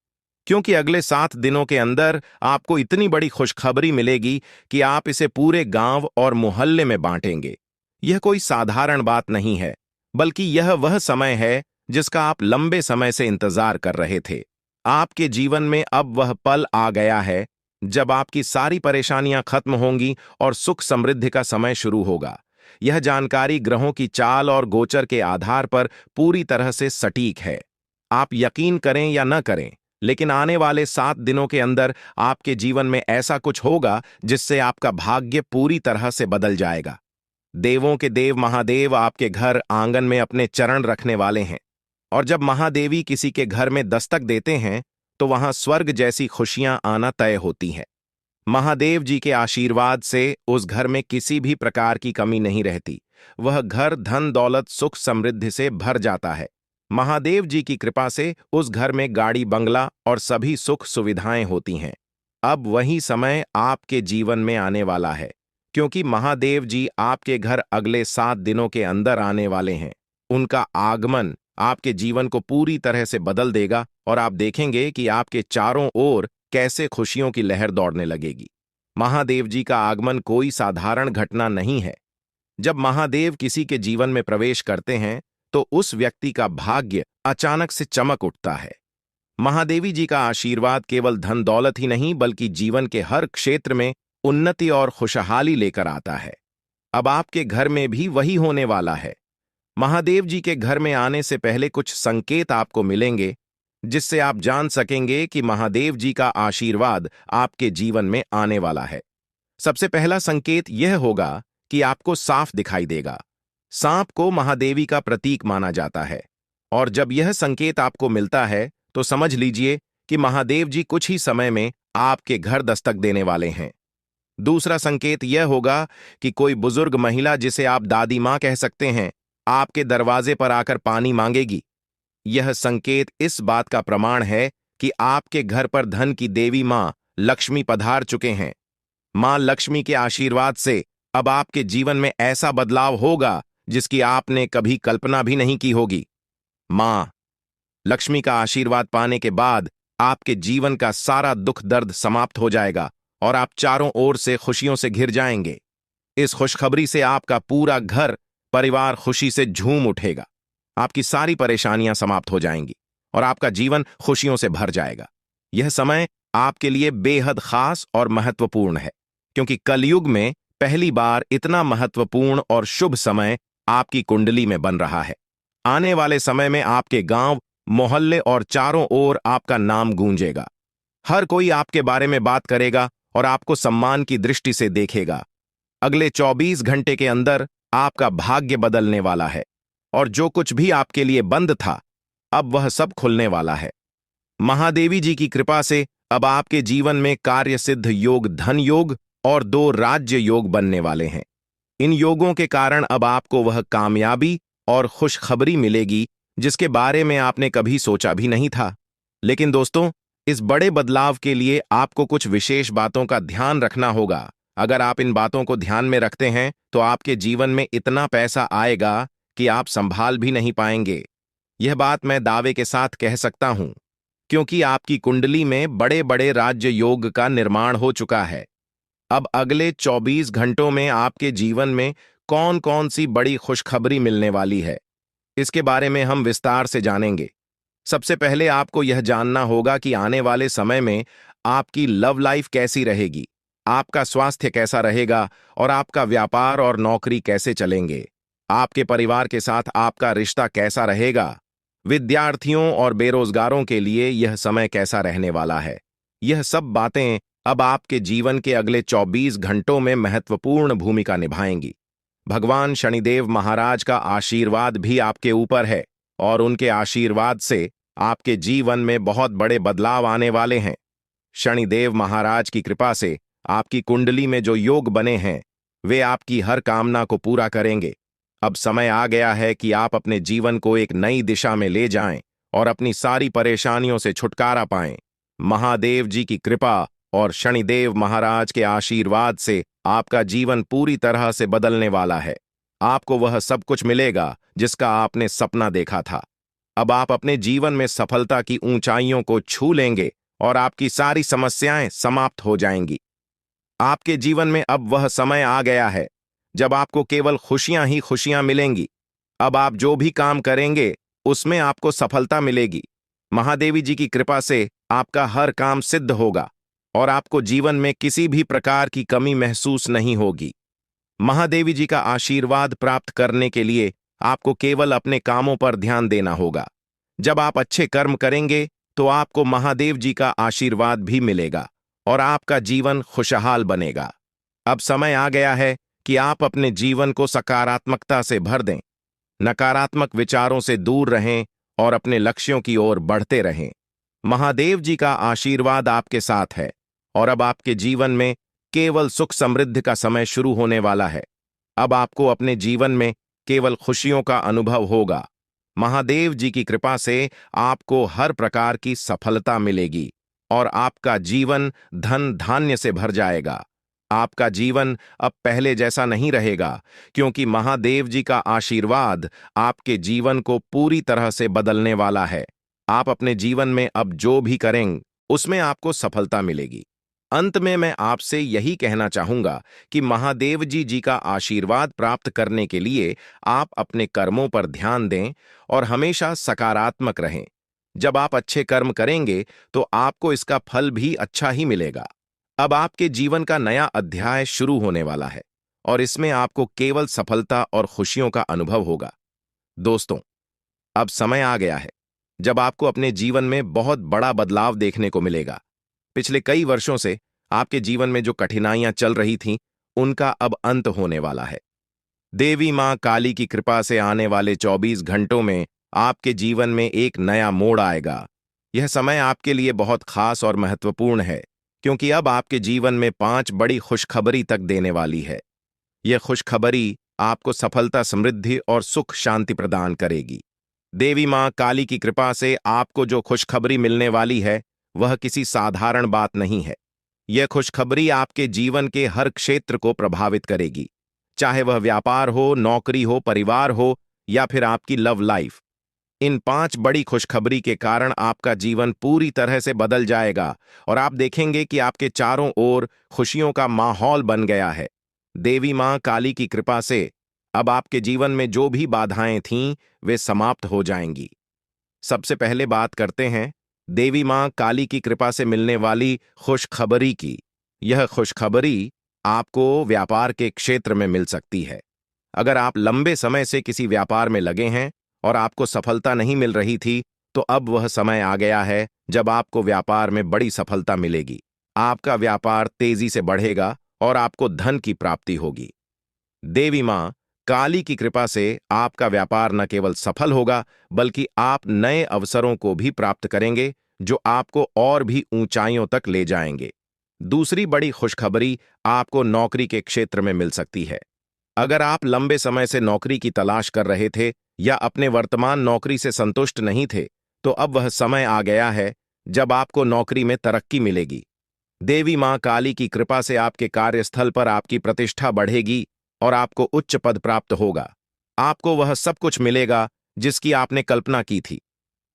क्योंकि अगले 7 दिनों के अंदर आपको इतनी बड़ी खुशखबरी मिलेगी कि आप इसे पूरे गांव और मोहल्ले में बांटेंगे। यह कोई साधारण बात नहीं है, बल्कि यह वह समय है जिसका आप लंबे समय से इंतजार कर रहे थे। आपके जीवन में अब वह पल आ गया है जब आपकी सारी परेशानियां खत्म होंगी और सुख समृद्धि का समय शुरू होगा। यह जानकारी ग्रहों की चाल और गोचर के आधार पर पूरी तरह से सटीक है। आप यकीन करें या न करें, लेकिन आने वाले 7 दिनों के अंदर आपके जीवन में ऐसा कुछ होगा जिससे आपका भाग्य पूरी तरह से बदल जाएगा। देवों के देव महादेव आपके घर आंगन में अपने चरण रखने वाले हैं, और जब महादेवी किसी के घर में दस्तक देते हैं तो वहां स्वर्ग जैसी खुशियां आना तय होती हैं। महादेव जी के आशीर्वाद से उस घर में किसी भी प्रकार की कमी नहीं रहती। वह घर धन दौलत सुख समृद्धि से भर जाता है। महादेव जी की कृपा से उस घर में गाड़ी बंगला और सभी सुख सुविधाएं होती हैं। अब वही समय आपके जीवन में आने वाला है, क्योंकि महादेव जी आपके घर अगले 7 दिनों के अंदर आने वाले हैं। उनका आगमन आपके जीवन को पूरी तरह से बदल देगा और आप देखेंगे कि आपके चारों ओर कैसे खुशियों की लहर दौड़ने लगेगी। महादेव जी का आगमन कोई साधारण घटना नहीं है। जब महादेव किसी के जीवन में प्रवेश करते हैं तो उस व्यक्ति का भाग्य अचानक से चमक उठता है। महादेवी जी का आशीर्वाद केवल धन दौलत ही नहीं, बल्कि जीवन के हर क्षेत्र में उन्नति और खुशहाली लेकर आता है। अब आपके घर में भी वही होने वाला है। महादेव जी के घर में आने से पहले कुछ संकेत आपको मिलेंगे, जिससे आप जान सकेंगे कि महादेव जी का आशीर्वाद आपके जीवन में आने वाला है। सबसे पहला संकेत यह होगा कि आपको साफ दिखाई देगा। सांप को महादेवी का प्रतीक माना जाता है, और जब यह संकेत आपको मिलता है तो समझ लीजिए कि महादेव जी कुछ ही समय में आपके घर दस्तक देने वाले हैं। दूसरा संकेत यह होगा कि कोई बुजुर्ग महिला, जिसे आप दादी मां कह सकते हैं, आपके दरवाजे पर आकर पानी मांगेगी। यह संकेत इस बात का प्रमाण है कि आपके घर पर धन की देवी मां लक्ष्मी पधार चुके हैं। मां लक्ष्मी के आशीर्वाद से अब आपके जीवन में ऐसा बदलाव होगा जिसकी आपने कभी कल्पना भी नहीं की होगी। मां लक्ष्मी का आशीर्वाद पाने के बाद आपके जीवन का सारा दुख दर्द समाप्त हो जाएगा और आप चारों ओर से खुशियों से घिर जाएंगे। इस खुशखबरी से आपका पूरा घर परिवार खुशी से झूम उठेगा। आपकी सारी परेशानियां समाप्त हो जाएंगी और आपका जीवन खुशियों से भर जाएगा। यह समय आपके लिए बेहद खास और महत्वपूर्ण है, क्योंकि कलयुग में पहली बार इतना महत्वपूर्ण और शुभ समय आपकी कुंडली में बन रहा है। आने वाले समय में आपके गांव, मोहल्ले और चारों ओर आपका नाम गूंजेगा। हर कोई आपके बारे में बात करेगा और आपको सम्मान की दृष्टि से देखेगा। अगले 24 घंटे के अंदर आपका भाग्य बदलने वाला है, और जो कुछ भी आपके लिए बंद था, अब वह सब खुलने वाला है। महादेवी जी की कृपा से अब आपके जीवन में कार्य सिद्ध योग, धन योग और 2 राज्य योग बनने वाले हैं। इन योगों के कारण अब आपको वह कामयाबी और खुशखबरी मिलेगी जिसके बारे में आपने कभी सोचा भी नहीं था। लेकिन दोस्तों, इस बड़े बदलाव के लिए आपको कुछ विशेष बातों का ध्यान रखना होगा। अगर आप इन बातों को ध्यान में रखते हैं तो आपके जीवन में इतना पैसा आएगा कि आप संभाल भी नहीं पाएंगे। यह बात मैं दावे के साथ कह सकता हूं, क्योंकि आपकी कुंडली में बड़े बड़े राज्य योग का निर्माण हो चुका है। अब अगले 24 घंटों में आपके जीवन में कौन कौन सी बड़ी खुशखबरी मिलने वाली है, इसके बारे में हम विस्तार से जानेंगे। सबसे पहले आपको यह जानना होगा कि आने वाले समय में आपकी लव लाइफ कैसी रहेगी, आपका स्वास्थ्य कैसा रहेगा और आपका व्यापार और नौकरी कैसे चलेंगे। आपके परिवार के साथ आपका रिश्ता कैसा रहेगा। विद्यार्थियों और बेरोजगारों के लिए यह समय कैसा रहने वाला है। यह सब बातें अब आपके जीवन के अगले 24 घंटों में महत्वपूर्ण भूमिका निभाएंगी। भगवान शनिदेव महाराज का आशीर्वाद भी आपके ऊपर है, और उनके आशीर्वाद से आपके जीवन में बहुत बड़े बदलाव आने वाले हैं। शनिदेव महाराज की कृपा से आपकी कुंडली में जो योग बने हैं, वे आपकी हर कामना को पूरा करेंगे। अब समय आ गया है कि आप अपने जीवन को एक नई दिशा में ले जाएं और अपनी सारी परेशानियों से छुटकारा पाएं। महादेव जी की कृपा और शनिदेव महाराज के आशीर्वाद से आपका जीवन पूरी तरह से बदलने वाला है। आपको वह सब कुछ मिलेगा जिसका आपने सपना देखा था। अब आप अपने जीवन में सफलता की ऊंचाइयों को छू लेंगे और आपकी सारी समस्याएं समाप्त हो जाएंगी। आपके जीवन में अब वह समय आ गया है जब आपको केवल खुशियां ही खुशियां मिलेंगी। अब आप जो भी काम करेंगे उसमें आपको सफलता मिलेगी। महादेवी जी की कृपा से आपका हर काम सिद्ध होगा और आपको जीवन में किसी भी प्रकार की कमी महसूस नहीं होगी। महादेवी जी का आशीर्वाद प्राप्त करने के लिए आपको केवल अपने कामों पर ध्यान देना होगा। जब आप अच्छे कर्म करेंगे तो आपको महादेव जी का आशीर्वाद भी मिलेगा और आपका जीवन खुशहाल बनेगा। अब समय आ गया है कि आप अपने जीवन को सकारात्मकता से भर दें, नकारात्मक विचारों से दूर रहें और अपने लक्ष्यों की ओर बढ़ते रहें। महादेव जी का आशीर्वाद आपके साथ है और अब आपके जीवन में केवल सुख समृद्धि का समय शुरू होने वाला है। अब आपको अपने जीवन में केवल खुशियों का अनुभव होगा। महादेव जी की कृपा से आपको हर प्रकार की सफलता मिलेगी और आपका जीवन धन धान्य से भर जाएगा। आपका जीवन अब पहले जैसा नहीं रहेगा, क्योंकि महादेव जी का आशीर्वाद आपके जीवन को पूरी तरह से बदलने वाला है। आप अपने जीवन में अब जो भी करेंगे उसमें आपको सफलता मिलेगी। अंत में मैं आपसे यही कहना चाहूंगा कि महादेव जी का आशीर्वाद प्राप्त करने के लिए आप अपने कर्मों पर ध्यान दें और हमेशा सकारात्मक रहें। जब आप अच्छे कर्म करेंगे तो आपको इसका फल भी अच्छा ही मिलेगा। अब आपके जीवन का नया अध्याय शुरू होने वाला है और इसमें आपको केवल सफलता और खुशियों का अनुभव होगा। दोस्तों, अब समय आ गया है जब आपको अपने जीवन में बहुत बड़ा बदलाव देखने को मिलेगा। पिछले कई वर्षों से आपके जीवन में जो कठिनाइयां चल रही थीं, उनका अब अंत होने वाला है। देवी मां काली की कृपा से आने वाले 24 घंटों में आपके जीवन में एक नया मोड़ आएगा। यह समय आपके लिए बहुत खास और महत्वपूर्ण है, क्योंकि अब आपके जीवन में 5 बड़ी खुशखबरी तक देने वाली है। यह खुशखबरी आपको सफलता, समृद्धि और सुख शांति प्रदान करेगी। देवी मां काली की कृपा से आपको जो खुशखबरी मिलने वाली है वह किसी साधारण बात नहीं है। यह खुशखबरी आपके जीवन के हर क्षेत्र को प्रभावित करेगी, चाहे वह व्यापार हो, नौकरी हो, परिवार हो या फिर आपकी लव लाइफ। इन 5 बड़ी खुशखबरी के कारण आपका जीवन पूरी तरह से बदल जाएगा और आप देखेंगे कि आपके चारों ओर खुशियों का माहौल बन गया है। देवी मां काली की कृपा से अब आपके जीवन में जो भी बाधाएं थीं वे समाप्त हो जाएंगी। सबसे पहले बात करते हैं देवी मां काली की कृपा से मिलने वाली खुशखबरी की। यह खुशखबरी आपको व्यापार के क्षेत्र में मिल सकती है। अगर आप लंबे समय से किसी व्यापार में लगे हैं और आपको सफलता नहीं मिल रही थी, तो अब वह समय आ गया है जब आपको व्यापार में बड़ी सफलता मिलेगी। आपका व्यापार तेजी से बढ़ेगा और आपको धन की प्राप्ति होगी। देवी मां काली की कृपा से आपका व्यापार न केवल सफल होगा, बल्कि आप नए अवसरों को भी प्राप्त करेंगे जो आपको और भी ऊंचाइयों तक ले जाएंगे। दूसरी बड़ी खुशखबरी आपको नौकरी के क्षेत्र में मिल सकती है। अगर आप लंबे समय से नौकरी की तलाश कर रहे थे या अपने वर्तमान नौकरी से संतुष्ट नहीं थे, तो अब वह समय आ गया है जब आपको नौकरी में तरक्की मिलेगी। देवी मां काली की कृपा से आपके कार्यस्थल पर आपकी प्रतिष्ठा बढ़ेगी और आपको उच्च पद प्राप्त होगा। आपको वह सब कुछ मिलेगा जिसकी आपने कल्पना की थी।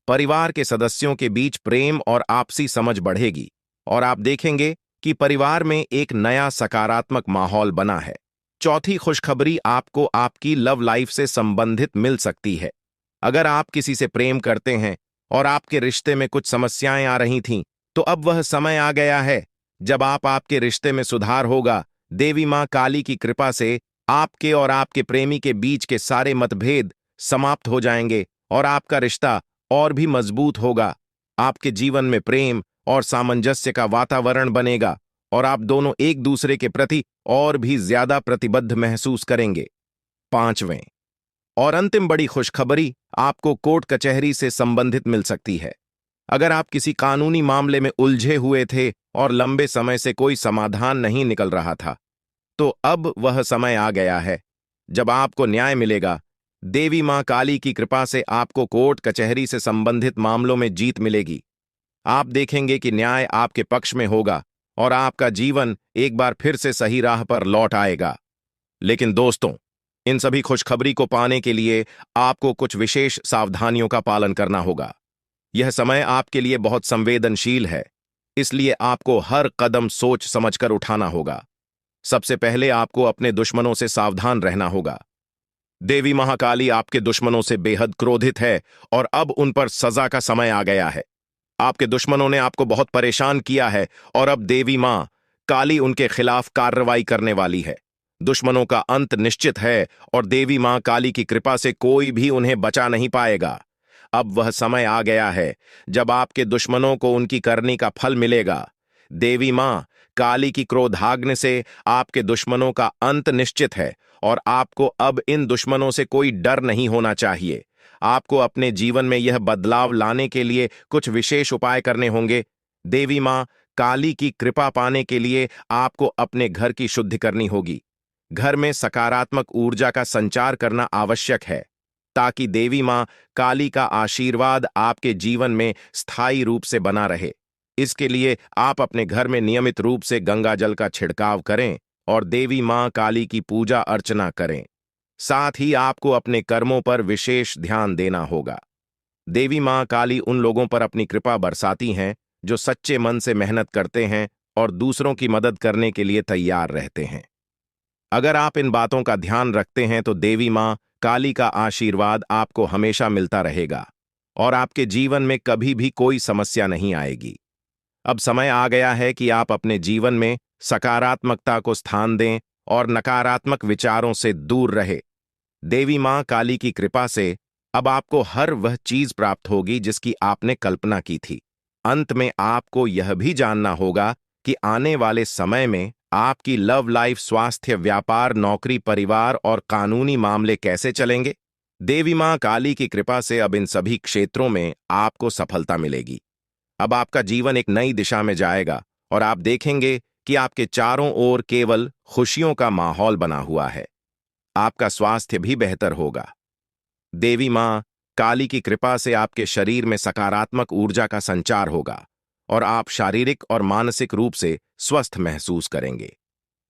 परिवार के सदस्यों के बीच प्रेम और आपसी समझ बढ़ेगी और आप देखेंगे कि परिवार में एक नया सकारात्मक माहौल बना है। चौथी खुशखबरी आपको आपकी लव लाइफ से संबंधित मिल सकती है। अगर आप किसी से प्रेम करते हैं और आपके रिश्ते में कुछ समस्याएं आ रही थीं, तो अब वह समय आ गया है जब आपके रिश्ते में सुधार होगा। देवी मां काली की कृपा से आपके और आपके प्रेमी के बीच के सारे मतभेद समाप्त हो जाएंगे और आपका रिश्ता और भी मजबूत होगा। आपके जीवन में प्रेम और सामंजस्य का वातावरण बनेगा और आप दोनों एक दूसरे के प्रति और भी ज्यादा प्रतिबद्ध महसूस करेंगे। 5वें और अंतिम बड़ी खुशखबरी आपको कोर्ट कचहरी से संबंधित मिल सकती है। अगर आप किसी कानूनी मामले में उलझे हुए थे और लंबे समय से कोई समाधान नहीं निकल रहा था, तो अब वह समय आ गया है जब आपको न्याय मिलेगा। देवी मां काली की कृपा से आपको कोर्ट कचहरी से संबंधित मामलों में जीत मिलेगी। आप देखेंगे कि न्याय आपके पक्ष में होगा और आपका जीवन एक बार फिर से सही राह पर लौट आएगा। लेकिन दोस्तों, इन सभी खुशखबरी को पाने के लिए आपको कुछ विशेष सावधानियों का पालन करना होगा। यह समय आपके लिए बहुत संवेदनशील है, इसलिए आपको हर कदम सोच समझकर उठाना होगा। सबसे पहले आपको अपने दुश्मनों से सावधान रहना होगा। देवी महाकाली आपके दुश्मनों से बेहद क्रोधित है और अब उन पर सजा का समय आ गया है। आपके दुश्मनों ने आपको बहुत परेशान किया है और अब देवी मां काली उनके खिलाफ कार्रवाई करने वाली है। दुश्मनों का अंत निश्चित है और देवी मां काली की कृपा से कोई भी उन्हें बचा नहीं पाएगा। अब वह समय आ गया है जब आपके दुश्मनों को उनकी करनी का फल मिलेगा। देवी मां काली की क्रोधाग्नि से आपके दुश्मनों का अंत निश्चित है और आपको अब इन दुश्मनों से कोई डर नहीं होना चाहिए। आपको अपने जीवन में यह बदलाव लाने के लिए कुछ विशेष उपाय करने होंगे। देवी मां काली की कृपा पाने के लिए आपको अपने घर की शुद्धि करनी होगी। घर में सकारात्मक ऊर्जा का संचार करना आवश्यक है ताकि देवी मां काली का आशीर्वाद आपके जीवन में स्थायी रूप से बना रहे। इसके लिए आप अपने घर में नियमित रूप से गंगा जल का छिड़काव करें और देवी मां काली की पूजा अर्चना करें। साथ ही आपको अपने कर्मों पर विशेष ध्यान देना होगा। देवी मां काली उन लोगों पर अपनी कृपा बरसाती हैं जो सच्चे मन से मेहनत करते हैं और दूसरों की मदद करने के लिए तैयार रहते हैं। अगर आप इन बातों का ध्यान रखते हैं तो देवी मां काली का आशीर्वाद आपको हमेशा मिलता रहेगा और आपके जीवन में कभी भी कोई समस्या नहीं आएगी। अब समय आ गया है कि आप अपने जीवन में सकारात्मकता को स्थान दें और नकारात्मक विचारों से दूर रहे। देवी मां काली की कृपा से अब आपको हर वह चीज प्राप्त होगी जिसकी आपने कल्पना की थी। अंत में आपको यह भी जानना होगा कि आने वाले समय में आपकी लव लाइफ, स्वास्थ्य, व्यापार, नौकरी, परिवार और कानूनी मामले कैसे चलेंगे। देवी मां काली की कृपा से अब इन सभी क्षेत्रों में आपको सफलता मिलेगी। अब आपका जीवन एक नई दिशा में जाएगा और आप देखेंगे कि आपके चारों ओर केवल खुशियों का माहौल बना हुआ है। आपका स्वास्थ्य भी बेहतर होगा। देवी मां काली की कृपा से आपके शरीर में सकारात्मक ऊर्जा का संचार होगा और आप शारीरिक और मानसिक रूप से स्वस्थ महसूस करेंगे।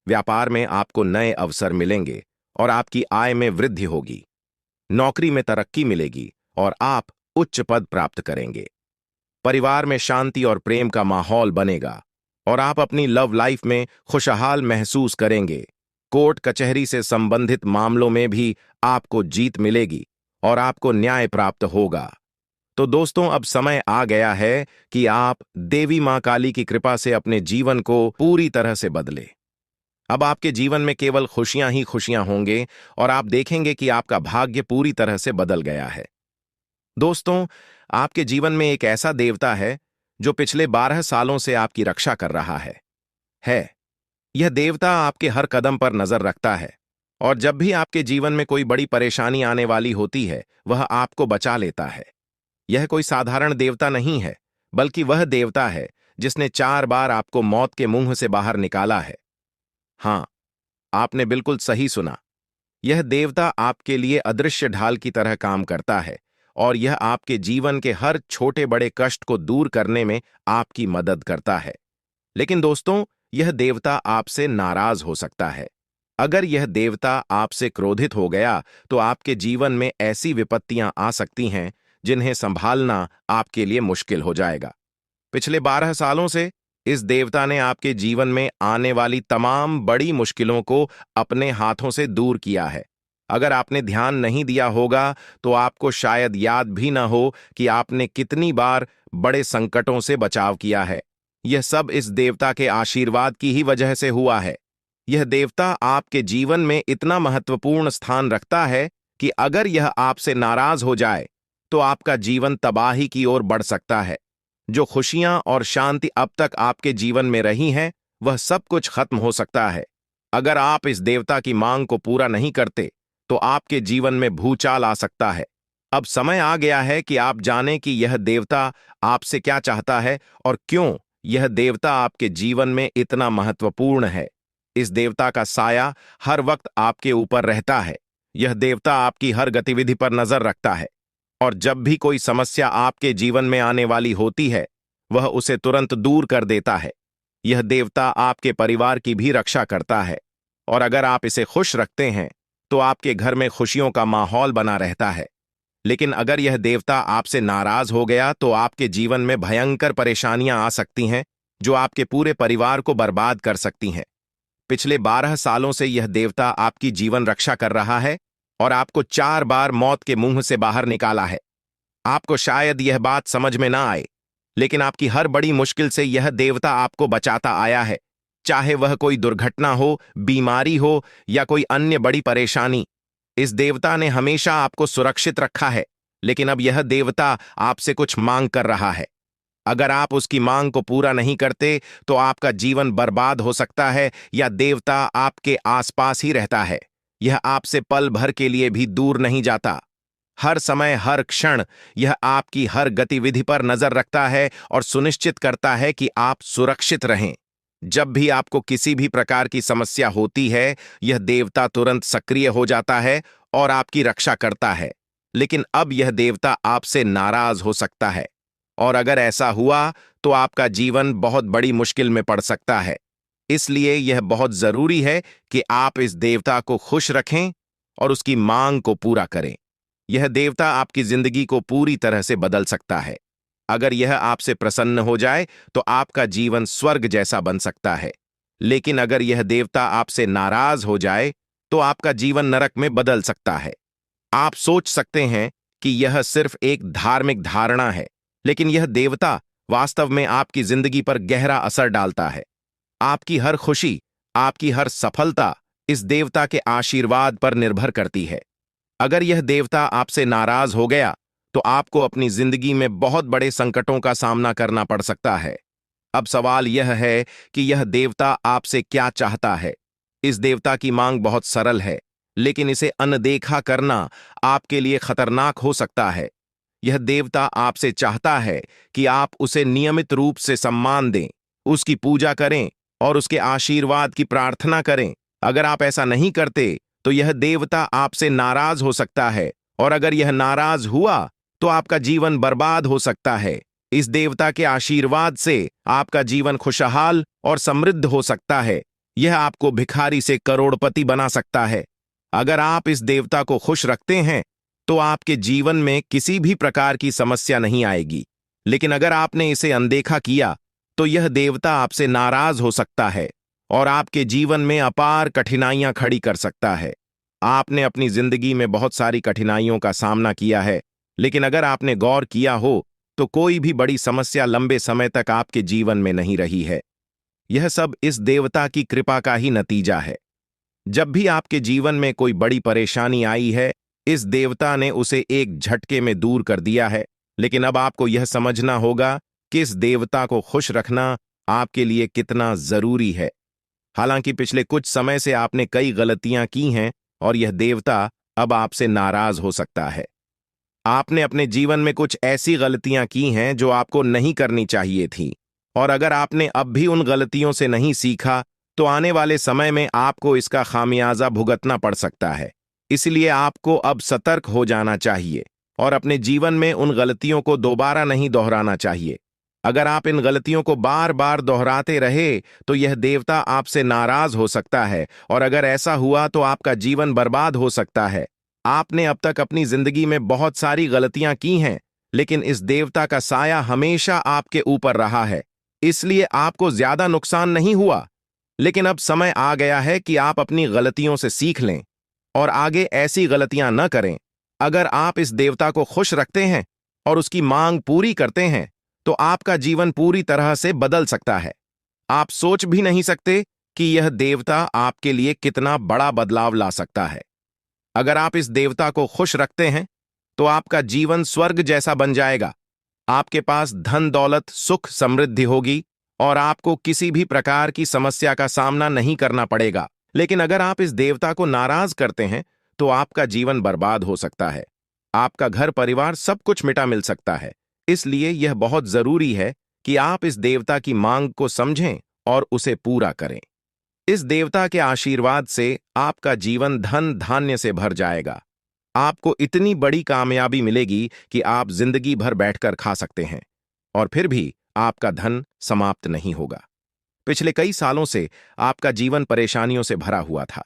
व्यापार में आपको नए अवसर मिलेंगे और आपकी आय में वृद्धि होगी। नौकरी में तरक्की मिलेगी और आप उच्च पद प्राप्त करेंगे। परिवार में शांति और प्रेम का माहौल बनेगा और आप अपनी लव लाइफ में खुशहाल महसूस करेंगे। कोर्ट कचहरी से संबंधित मामलों में भी आपको जीत मिलेगी और आपको न्याय प्राप्त होगा। तो दोस्तों, अब समय आ गया है कि आप देवी मां काली की कृपा से अपने जीवन को पूरी तरह से बदलें। अब आपके जीवन में केवल खुशियां ही खुशियां होंगे और आप देखेंगे कि आपका भाग्य पूरी तरह से बदल गया है। दोस्तों, आपके जीवन में एक ऐसा देवता है जो पिछले 12 सालों से आपकी रक्षा कर रहा है। यह देवता आपके हर कदम पर नजर रखता है और जब भी आपके जीवन में कोई बड़ी परेशानी आने वाली होती है, वह आपको बचा लेता है। यह कोई साधारण देवता नहीं है, बल्कि वह देवता है जिसने 4 बार आपको मौत के मुंह से बाहर निकाला है। हां, आपने बिल्कुल सही सुना। यह देवता आपके लिए अदृश्य ढाल की तरह काम करता है और यह आपके जीवन के हर छोटे बड़े कष्ट को दूर करने में आपकी मदद करता है। लेकिन दोस्तों, यह देवता आपसे नाराज हो सकता है। अगर यह देवता आपसे क्रोधित हो गया तो आपके जीवन में ऐसी विपत्तियां आ सकती हैं जिन्हें संभालना आपके लिए मुश्किल हो जाएगा। पिछले 12 सालों से इस देवता ने आपके जीवन में आने वाली तमाम बड़ी मुश्किलों को अपने हाथों से दूर किया है। अगर आपने ध्यान नहीं दिया होगा तो आपको शायद याद भी न हो कि आपने कितनी बार बड़े संकटों से बचाव किया है। यह सब इस देवता के आशीर्वाद की ही वजह से हुआ है। यह देवता आपके जीवन में इतना महत्वपूर्ण स्थान रखता है कि अगर यह आपसे नाराज हो जाए तो आपका जीवन तबाही की ओर बढ़ सकता है। जो खुशियां और शांति अब तक आपके जीवन में रही हैं, वह सब कुछ खत्म हो सकता है। अगर आप इस देवता की मांग को पूरा नहीं करते तो आपके जीवन में भूचाल आ सकता है। अब समय आ गया है कि आप जानें कि यह देवता आपसे क्या चाहता है और क्यों यह देवता आपके जीवन में इतना महत्वपूर्ण है। इस देवता का साया हर वक्त आपके ऊपर रहता है। यह देवता आपकी हर गतिविधि पर नजर रखता है और जब भी कोई समस्या आपके जीवन में आने वाली होती है, वह उसे तुरंत दूर कर देता है। यह देवता आपके परिवार की भी रक्षा करता है, और अगर आप इसे खुश रखते हैं तो आपके घर में खुशियों का माहौल बना रहता है। लेकिन अगर यह देवता आपसे नाराज हो गया तो आपके जीवन में भयंकर परेशानियां आ सकती हैं, जो आपके पूरे परिवार को बर्बाद कर सकती हैं। पिछले 12 सालों से यह देवता आपकी जीवन रक्षा कर रहा है और आपको 4 बार मौत के मुंह से बाहर निकाला है। आपको शायद यह बात समझ में ना आए, लेकिन आपकी हर बड़ी मुश्किल से यह देवता आपको बचाता आया है, चाहे वह कोई दुर्घटना हो, बीमारी हो या कोई अन्य बड़ी परेशानी। इस देवता ने हमेशा आपको सुरक्षित रखा है, लेकिन अब यह देवता आपसे कुछ मांग कर रहा है। अगर आप उसकी मांग को पूरा नहीं करते तो आपका जीवन बर्बाद हो सकता है, या देवता आपके आसपास ही रहता है। यह आपसे पल भर के लिए भी दूर नहीं जाता। हर समय, हर क्षण यह आपकी हर गतिविधि पर नजर रखता है और सुनिश्चित करता है कि आप सुरक्षित रहें। जब भी आपको किसी भी प्रकार की समस्या होती है, यह देवता तुरंत सक्रिय हो जाता है और आपकी रक्षा करता है। लेकिन अब यह देवता आपसे नाराज हो सकता है, और अगर ऐसा हुआ तो आपका जीवन बहुत बड़ी मुश्किल में पड़ सकता है। इसलिए यह बहुत जरूरी है कि आप इस देवता को खुश रखें और उसकी मांग को पूरा करें। यह देवता आपकी जिंदगी को पूरी तरह से बदल सकता है। अगर यह आपसे प्रसन्न हो जाए तो आपका जीवन स्वर्ग जैसा बन सकता है। लेकिन अगर यह देवता आपसे नाराज हो जाए तो आपका जीवन नरक में बदल सकता है। आप सोच सकते हैं कि यह सिर्फ एक धार्मिक धारणा है, लेकिन यह देवता वास्तव में आपकी जिंदगी पर गहरा असर डालता है। आपकी हर खुशी, आपकी हर सफलता इस देवता के आशीर्वाद पर निर्भर करती है। अगर यह देवता आपसे नाराज हो गया तो आपको अपनी जिंदगी में बहुत बड़े संकटों का सामना करना पड़ सकता है। अब सवाल यह है कि यह देवता आपसे क्या चाहता है। इस देवता की मांग बहुत सरल है, लेकिन इसे अनदेखा करना आपके लिए खतरनाक हो सकता है। यह देवता आपसे चाहता है कि आप उसे नियमित रूप से सम्मान दें, उसकी पूजा करें और उसके आशीर्वाद की प्रार्थना करें। अगर आप ऐसा नहीं करते तो यह देवता आपसे नाराज हो सकता है, और अगर यह नाराज हुआ तो आपका जीवन बर्बाद हो सकता है। इस देवता के आशीर्वाद से आपका जीवन खुशहाल और समृद्ध हो सकता है। यह आपको भिखारी से करोड़पति बना सकता है। अगर आप इस देवता को खुश रखते हैं तो आपके जीवन में किसी भी प्रकार की समस्या नहीं आएगी। लेकिन अगर आपने इसे अनदेखा किया तो यह देवता आपसे नाराज हो सकता है और आपके जीवन में अपार कठिनाइयां खड़ी कर सकता है। आपने अपनी जिंदगी में बहुत सारी कठिनाइयों का सामना किया है, लेकिन अगर आपने गौर किया हो तो कोई भी बड़ी समस्या लंबे समय तक आपके जीवन में नहीं रही है। यह सब इस देवता की कृपा का ही नतीजा है। जब भी आपके जीवन में कोई बड़ी परेशानी आई है, इस देवता ने उसे एक झटके में दूर कर दिया है। लेकिन अब आपको यह समझना होगा कि इस देवता को खुश रखना आपके लिए कितना जरूरी है। हालांकि पिछले कुछ समय से आपने कई गलतियां की हैं और यह देवता अब आपसे नाराज हो सकता है। आपने अपने जीवन में कुछ ऐसी गलतियां की हैं जो आपको नहीं करनी चाहिए थी, और अगर आपने अब भी उन गलतियों से नहीं सीखा तो आने वाले समय में आपको इसका खामियाजा भुगतना पड़ सकता है। इसलिए आपको अब सतर्क हो जाना चाहिए और अपने जीवन में उन गलतियों को दोबारा नहीं दोहराना चाहिए। अगर आप इन गलतियों को बार बार दोहराते रहे तो यह देवता आपसे नाराज हो सकता है, और अगर ऐसा हुआ तो आपका जीवन बर्बाद हो सकता है। आपने अब तक अपनी जिंदगी में बहुत सारी गलतियां की हैं, लेकिन इस देवता का साया हमेशा आपके ऊपर रहा है, इसलिए आपको ज्यादा नुकसान नहीं हुआ। लेकिन अब समय आ गया है कि आप अपनी गलतियों से सीख लें और आगे ऐसी गलतियां न करें। अगर आप इस देवता को खुश रखते हैं और उसकी मांग पूरी करते हैं तो आपका जीवन पूरी तरह से बदल सकता है। आप सोच भी नहीं सकते कि यह देवता आपके लिए कितना बड़ा बदलाव ला सकता है। अगर आप इस देवता को खुश रखते हैं तो आपका जीवन स्वर्ग जैसा बन जाएगा। आपके पास धन दौलत सुख समृद्धि होगी और आपको किसी भी प्रकार की समस्या का सामना नहीं करना पड़ेगा। लेकिन अगर आप इस देवता को नाराज करते हैं तो आपका जीवन बर्बाद हो सकता है। आपका घर परिवार सब कुछ मिटा मिल सकता है। इसलिए यह बहुत जरूरी है कि आप इस देवता की मांग को समझें और उसे पूरा करें। इस देवता के आशीर्वाद से आपका जीवन धन धान्य से भर जाएगा। आपको इतनी बड़ी कामयाबी मिलेगी कि आप जिंदगी भर बैठकर खा सकते हैं, और फिर भी आपका धन समाप्त नहीं होगा। पिछले कई सालों से आपका जीवन परेशानियों से भरा हुआ था,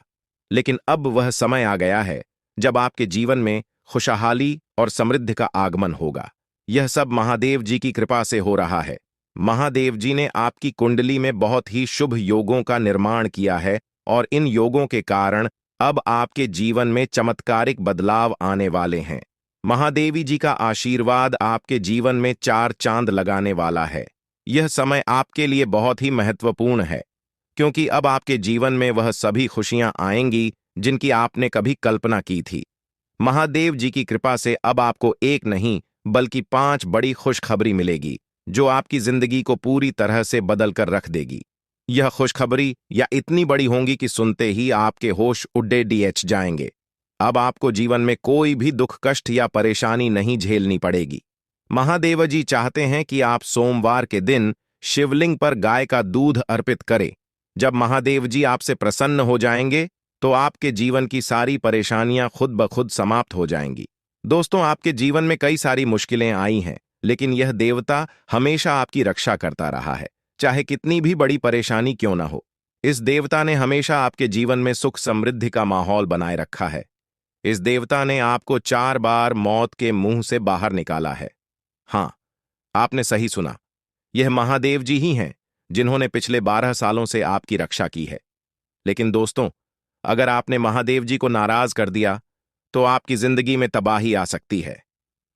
लेकिन अब वह समय आ गया है जब आपके जीवन में खुशहाली और समृद्धि का आगमन होगा। यह सब महादेव जी की कृपा से हो रहा है। महादेव जी ने आपकी कुंडली में बहुत ही शुभ योगों का निर्माण किया है और इन योगों के कारण अब आपके जीवन में चमत्कारिक बदलाव आने वाले हैं। महादेवी जी का आशीर्वाद आपके जीवन में चार चांद लगाने वाला है। यह समय आपके लिए बहुत ही महत्वपूर्ण है, क्योंकि अब आपके जीवन में वह सभी खुशियां आएंगी जिनकी आपने कभी कल्पना की थी। महादेव जी की कृपा से अब आपको एक नहीं बल्कि 5 बड़ी खुशखबरी मिलेगी, जो आपकी जिंदगी को पूरी तरह से बदल कर रख देगी। यह खुशखबरी या इतनी बड़ी होंगी कि सुनते ही आपके होश उड्डे डीएच जाएंगे। अब आपको जीवन में कोई भी दुख, कष्ट या परेशानी नहीं झेलनी पड़ेगी। महादेव जी चाहते हैं कि आप सोमवार के दिन शिवलिंग पर गाय का दूध अर्पित करें। जब महादेव जी आपसे प्रसन्न हो जाएंगे तो आपके जीवन की सारी परेशानियां खुद ब खुद समाप्त हो जाएंगी। दोस्तों, आपके जीवन में कई सारी मुश्किलें आई हैं, लेकिन यह देवता हमेशा आपकी रक्षा करता रहा है, चाहे कितनी भी बड़ी परेशानी क्यों ना हो। इस देवता ने हमेशा आपके जीवन में सुख समृद्धि का माहौल बनाए रखा है। इस देवता ने आपको 4 बार मौत के मुंह से बाहर निकाला है। हाँ, आपने सही सुना। यह महादेव जी ही हैं जिन्होंने पिछले 12 सालों से आपकी रक्षा की है। लेकिन दोस्तों, अगर आपने महादेव जी को नाराज कर दिया तो आपकी जिंदगी में तबाही आ सकती है।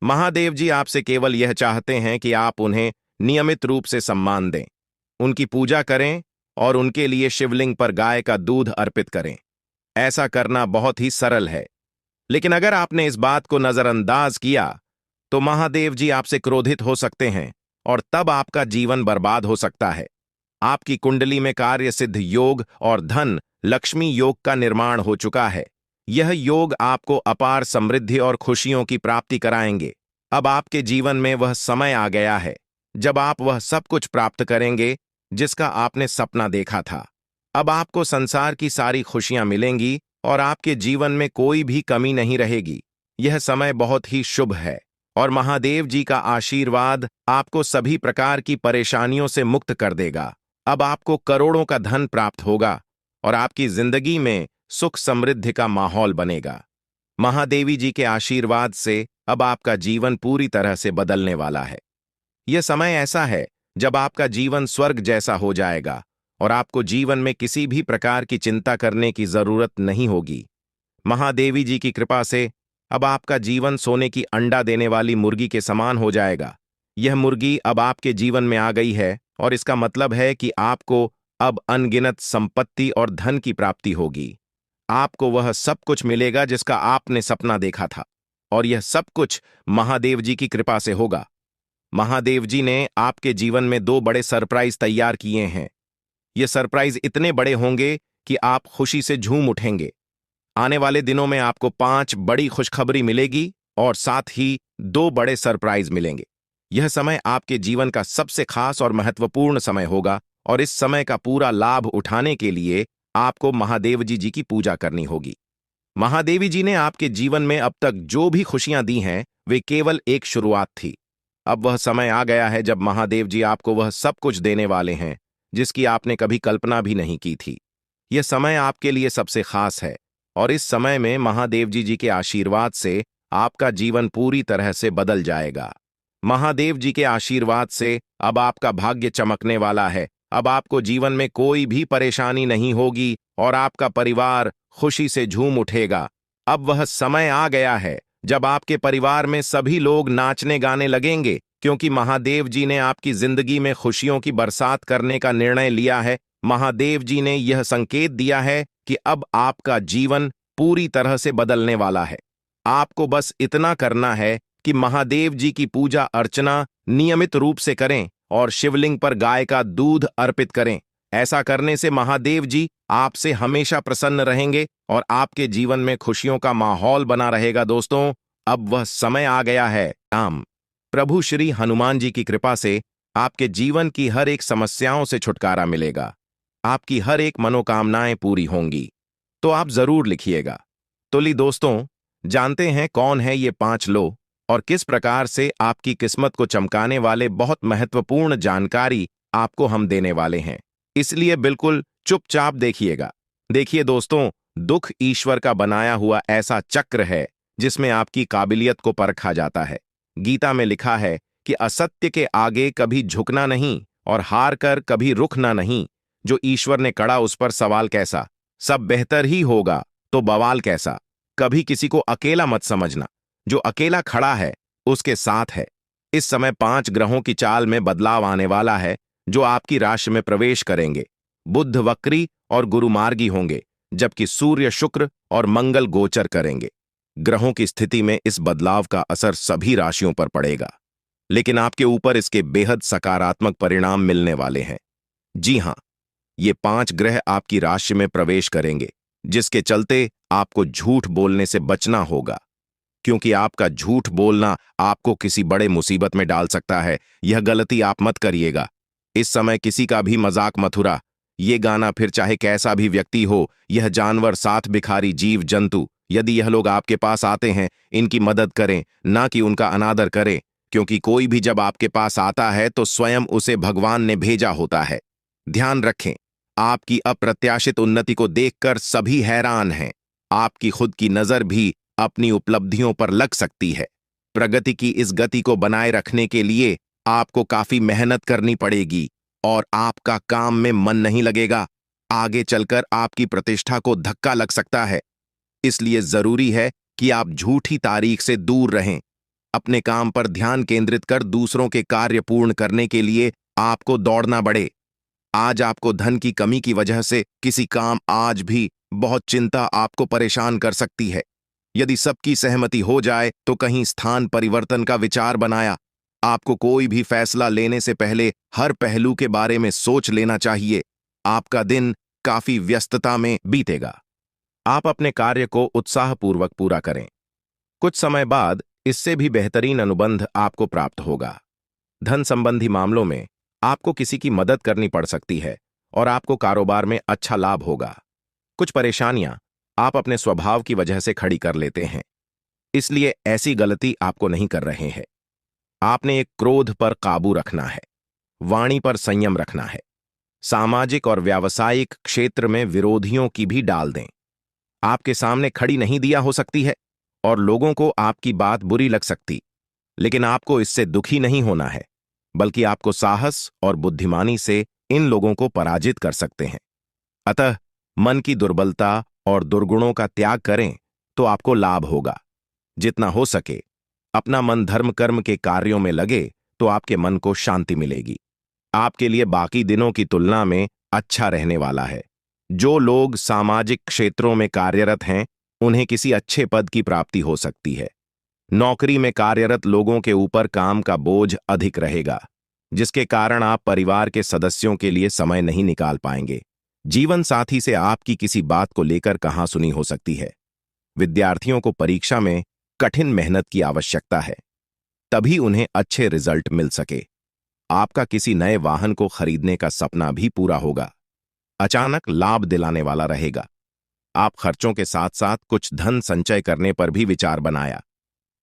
महादेव जी आपसे केवल यह चाहते हैं कि आप उन्हें नियमित रूप से सम्मान दें, उनकी पूजा करें और उनके लिए शिवलिंग पर गाय का दूध अर्पित करें। ऐसा करना बहुत ही सरल है, लेकिन अगर आपने इस बात को नजरअंदाज किया तो महादेव जी आपसे क्रोधित हो सकते हैं और तब आपका जीवन बर्बाद हो सकता है। आपकी कुंडली में कार्य सिद्ध योग और धन लक्ष्मी योग का निर्माण हो चुका है। यह योग आपको अपार समृद्धि और खुशियों की प्राप्ति कराएंगे। अब आपके जीवन में वह समय आ गया है जब आप वह सब कुछ प्राप्त करेंगे जिसका आपने सपना देखा था। अब आपको संसार की सारी खुशियां मिलेंगी और आपके जीवन में कोई भी कमी नहीं रहेगी। यह समय बहुत ही शुभ है और महादेव जी का आशीर्वाद आपको सभी प्रकार की परेशानियों से मुक्त कर देगा। अब आपको करोड़ों का धन प्राप्त होगा और आपकी जिंदगी में सुख समृद्धि का माहौल बनेगा। महादेवी जी के आशीर्वाद से अब आपका जीवन पूरी तरह से बदलने वाला है। यह समय ऐसा है जब आपका जीवन स्वर्ग जैसा हो जाएगा और आपको जीवन में किसी भी प्रकार की चिंता करने की जरूरत नहीं होगी। महादेवी जी की कृपा से अब आपका जीवन सोने की अंडा देने वाली मुर्गी के समान हो जाएगा। यह मुर्गी अब आपके जीवन में आ गई है और इसका मतलब है कि आपको अब अनगिनत संपत्ति और धन की प्राप्ति होगी। आपको वह सब कुछ मिलेगा जिसका आपने सपना देखा था, और यह सब कुछ महादेव जी की कृपा से होगा। महादेव जी ने आपके जीवन में 2 बड़े सरप्राइज तैयार किए हैं। ये सरप्राइज इतने बड़े होंगे कि आप खुशी से झूम उठेंगे। आने वाले दिनों में आपको 5 बड़ी खुशखबरी मिलेगी और साथ ही 2 बड़े सरप्राइज मिलेंगे। यह समय आपके जीवन का सबसे खास और महत्वपूर्ण समय होगा और इस समय का पूरा लाभ उठाने के लिए आपको महादेव जी की पूजा करनी होगी। महादेवी जी ने आपके जीवन में अब तक जो भी खुशियां दी हैं, वे केवल एक शुरुआत थी। अब वह समय आ गया है जब महादेव जी आपको वह सब कुछ देने वाले हैं जिसकी आपने कभी कल्पना भी नहीं की थी। यह समय आपके लिए सबसे खास है और इस समय में महादेव जी के आशीर्वाद से आपका जीवन पूरी तरह से बदल जाएगा। महादेव जी के आशीर्वाद से अब आपका भाग्य चमकने वाला है। अब आपको जीवन में कोई भी परेशानी नहीं होगी और आपका परिवार खुशी से झूम उठेगा। अब वह समय आ गया है जब आपके परिवार में सभी लोग नाचने गाने लगेंगे, क्योंकि महादेव जी ने आपकी जिंदगी में खुशियों की बरसात करने का निर्णय लिया है। महादेव जी ने यह संकेत दिया है कि अब आपका जीवन पूरी तरह से बदलने वाला है। आपको बस इतना करना है कि महादेव जी की पूजा अर्चना नियमित रूप से करें और शिवलिंग पर गाय का दूध अर्पित करें। ऐसा करने से महादेव जी आपसे हमेशा प्रसन्न रहेंगे और आपके जीवन में खुशियों का माहौल बना रहेगा। दोस्तों, अब वह समय आ गया है। राम प्रभु श्री हनुमान जी की कृपा से आपके जीवन की हर एक समस्याओं से छुटकारा मिलेगा। आपकी हर एक मनोकामनाएं पूरी होंगी। तो आप जरूर लिखिएगा। तो ली दोस्तों, जानते हैं कौन है ये 5 लोग और किस प्रकार से आपकी किस्मत को चमकाने वाले बहुत महत्वपूर्ण जानकारी आपको हम देने वाले हैं। इसलिए बिल्कुल चुपचाप देखिएगा। देखिए दोस्तों, दुख ईश्वर का बनाया हुआ ऐसा चक्र है जिसमें आपकी काबिलियत को परखा जाता है। गीता में लिखा है कि असत्य के आगे कभी झुकना नहीं और हार कर कभी रुकना नहीं। जो ईश्वर ने कड़ा उस पर सवाल कैसा, सब बेहतर ही होगा तो बवाल कैसा। कभी किसी को अकेला मत समझना, जो अकेला खड़ा है उसके साथ है। इस समय 5 ग्रहों की चाल में बदलाव आने वाला है जो आपकी राशि में प्रवेश करेंगे। बुध वक्री और गुरु मार्गी होंगे, जबकि सूर्य शुक्र और मंगल गोचर करेंगे। ग्रहों की स्थिति में इस बदलाव का असर सभी राशियों पर पड़ेगा, लेकिन आपके ऊपर इसके बेहद सकारात्मक परिणाम मिलने वाले हैं। जी हां, ये 5 ग्रह आपकी राशि में प्रवेश करेंगे, जिसके चलते आपको झूठ बोलने से बचना होगा, क्योंकि आपका झूठ बोलना आपको किसी बड़े मुसीबत में डाल सकता है। यह गलती आप मत करिएगा। इस समय किसी का भी मजाक मत उड़ा। ये गाना फिर चाहे कैसा भी व्यक्ति हो, यह जानवर, साथ भिखारी, जीव जंतु, यदि यह लोग आपके पास आते हैं, इनकी मदद करें, ना कि उनका अनादर करें, क्योंकि कोई भी जब आपके पास आता है तो स्वयं उसे भगवान ने भेजा होता है। ध्यान रखें, आपकी अप्रत्याशित उन्नति को देखकर सभी हैरान हैं। आपकी खुद की नजर भी अपनी उपलब्धियों पर लग सकती है। प्रगति की इस गति को बनाए रखने के लिए आपको काफी मेहनत करनी पड़ेगी और आपका काम में मन नहीं लगेगा। आगे चलकर आपकी प्रतिष्ठा को धक्का लग सकता है। इसलिए जरूरी है कि आप झूठी तारीख से दूर रहें। अपने काम पर ध्यान केंद्रित कर दूसरों के कार्य पूर्ण करने के लिए आपको दौड़ना बढ़े। आज आपको धन की कमी की वजह से किसी काम आज भी बहुत चिंता आपको परेशान कर सकती है। यदि सबकी सहमति हो जाए तो कहीं स्थान परिवर्तन का विचार बनाया। आपको कोई भी फैसला लेने से पहले हर पहलू के बारे में सोच लेना चाहिए। आपका दिन काफी व्यस्तता में बीतेगा। आप अपने कार्य को उत्साहपूर्वक पूरा करें। कुछ समय बाद इससे भी बेहतरीन अनुबंध आपको प्राप्त होगा। धन संबंधी मामलों में आपको किसी की मदद करनी पड़ सकती है और आपको कारोबार में अच्छा लाभ होगा। कुछ परेशानियां आप अपने स्वभाव की वजह से खड़ी कर लेते हैं, इसलिए ऐसी गलती आपको नहीं कर रहे हैं। आपने एक क्रोध पर काबू रखना है, वाणी पर संयम रखना है। सामाजिक और व्यावसायिक क्षेत्र में विरोधियों की भी डाल दें। आपके सामने खड़ी नहीं दिया हो सकती है और लोगों को आपकी बात बुरी लग सकती, लेकिन आपको इससे दुखी नहीं होना है, बल्कि आपको साहस और बुद्धिमानी से इन लोगों को पराजित कर सकते हैं। अतः मन की दुर्बलता और दुर्गुणों का त्याग करें तो आपको लाभ होगा। जितना हो सके अपना मन धर्म कर्म के कार्यों में लगे तो आपके मन को शांति मिलेगी। आपके लिए बाकी दिनों की तुलना में अच्छा रहने वाला है। जो लोग सामाजिक क्षेत्रों में कार्यरत हैं, उन्हें किसी अच्छे पद की प्राप्ति हो सकती है। नौकरी में कार्यरत लोगों के ऊपर काम का बोझ अधिक रहेगा, जिसके कारण आप परिवार के सदस्यों के लिए समय नहीं निकाल पाएंगे। जीवन साथी से आपकी किसी बात को लेकर कहासुनी हो सकती है। विद्यार्थियों को परीक्षा में कठिन मेहनत की आवश्यकता है, तभी उन्हें अच्छे रिजल्ट मिल सके। आपका किसी नए वाहन को खरीदने का सपना भी पूरा होगा। अचानक लाभ दिलाने वाला रहेगा। आप खर्चों के साथ साथ कुछ धन संचय करने पर भी विचार बनाया।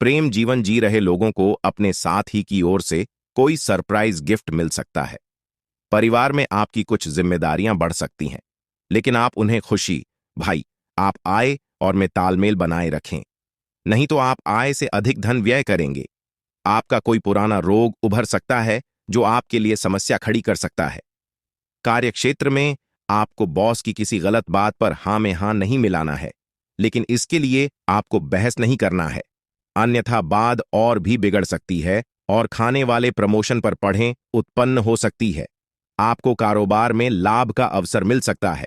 प्रेम जीवन जी रहे लोगों को अपने साथ ही की ओर से कोई सरप्राइज गिफ्ट मिल सकता है। परिवार में आपकी कुछ जिम्मेदारियां बढ़ सकती हैं, लेकिन आप उन्हें खुशी, भाई, आप आय और में तालमेल बनाए रखें, नहीं तो आप आय से अधिक धन व्यय करेंगे। आपका कोई पुराना रोग उभर सकता है जो आपके लिए समस्या खड़ी कर सकता है। कार्यक्षेत्र में आपको बॉस की किसी गलत बात पर हाँ में हाँ नहीं मिलाना है, लेकिन इसके लिए आपको बहस नहीं करना है, अन्यथा बात और भी बिगड़ सकती है और खाने वाले प्रमोशन पर पढ़ें उत्पन्न हो सकती है। आपको कारोबार में लाभ का अवसर मिल सकता है।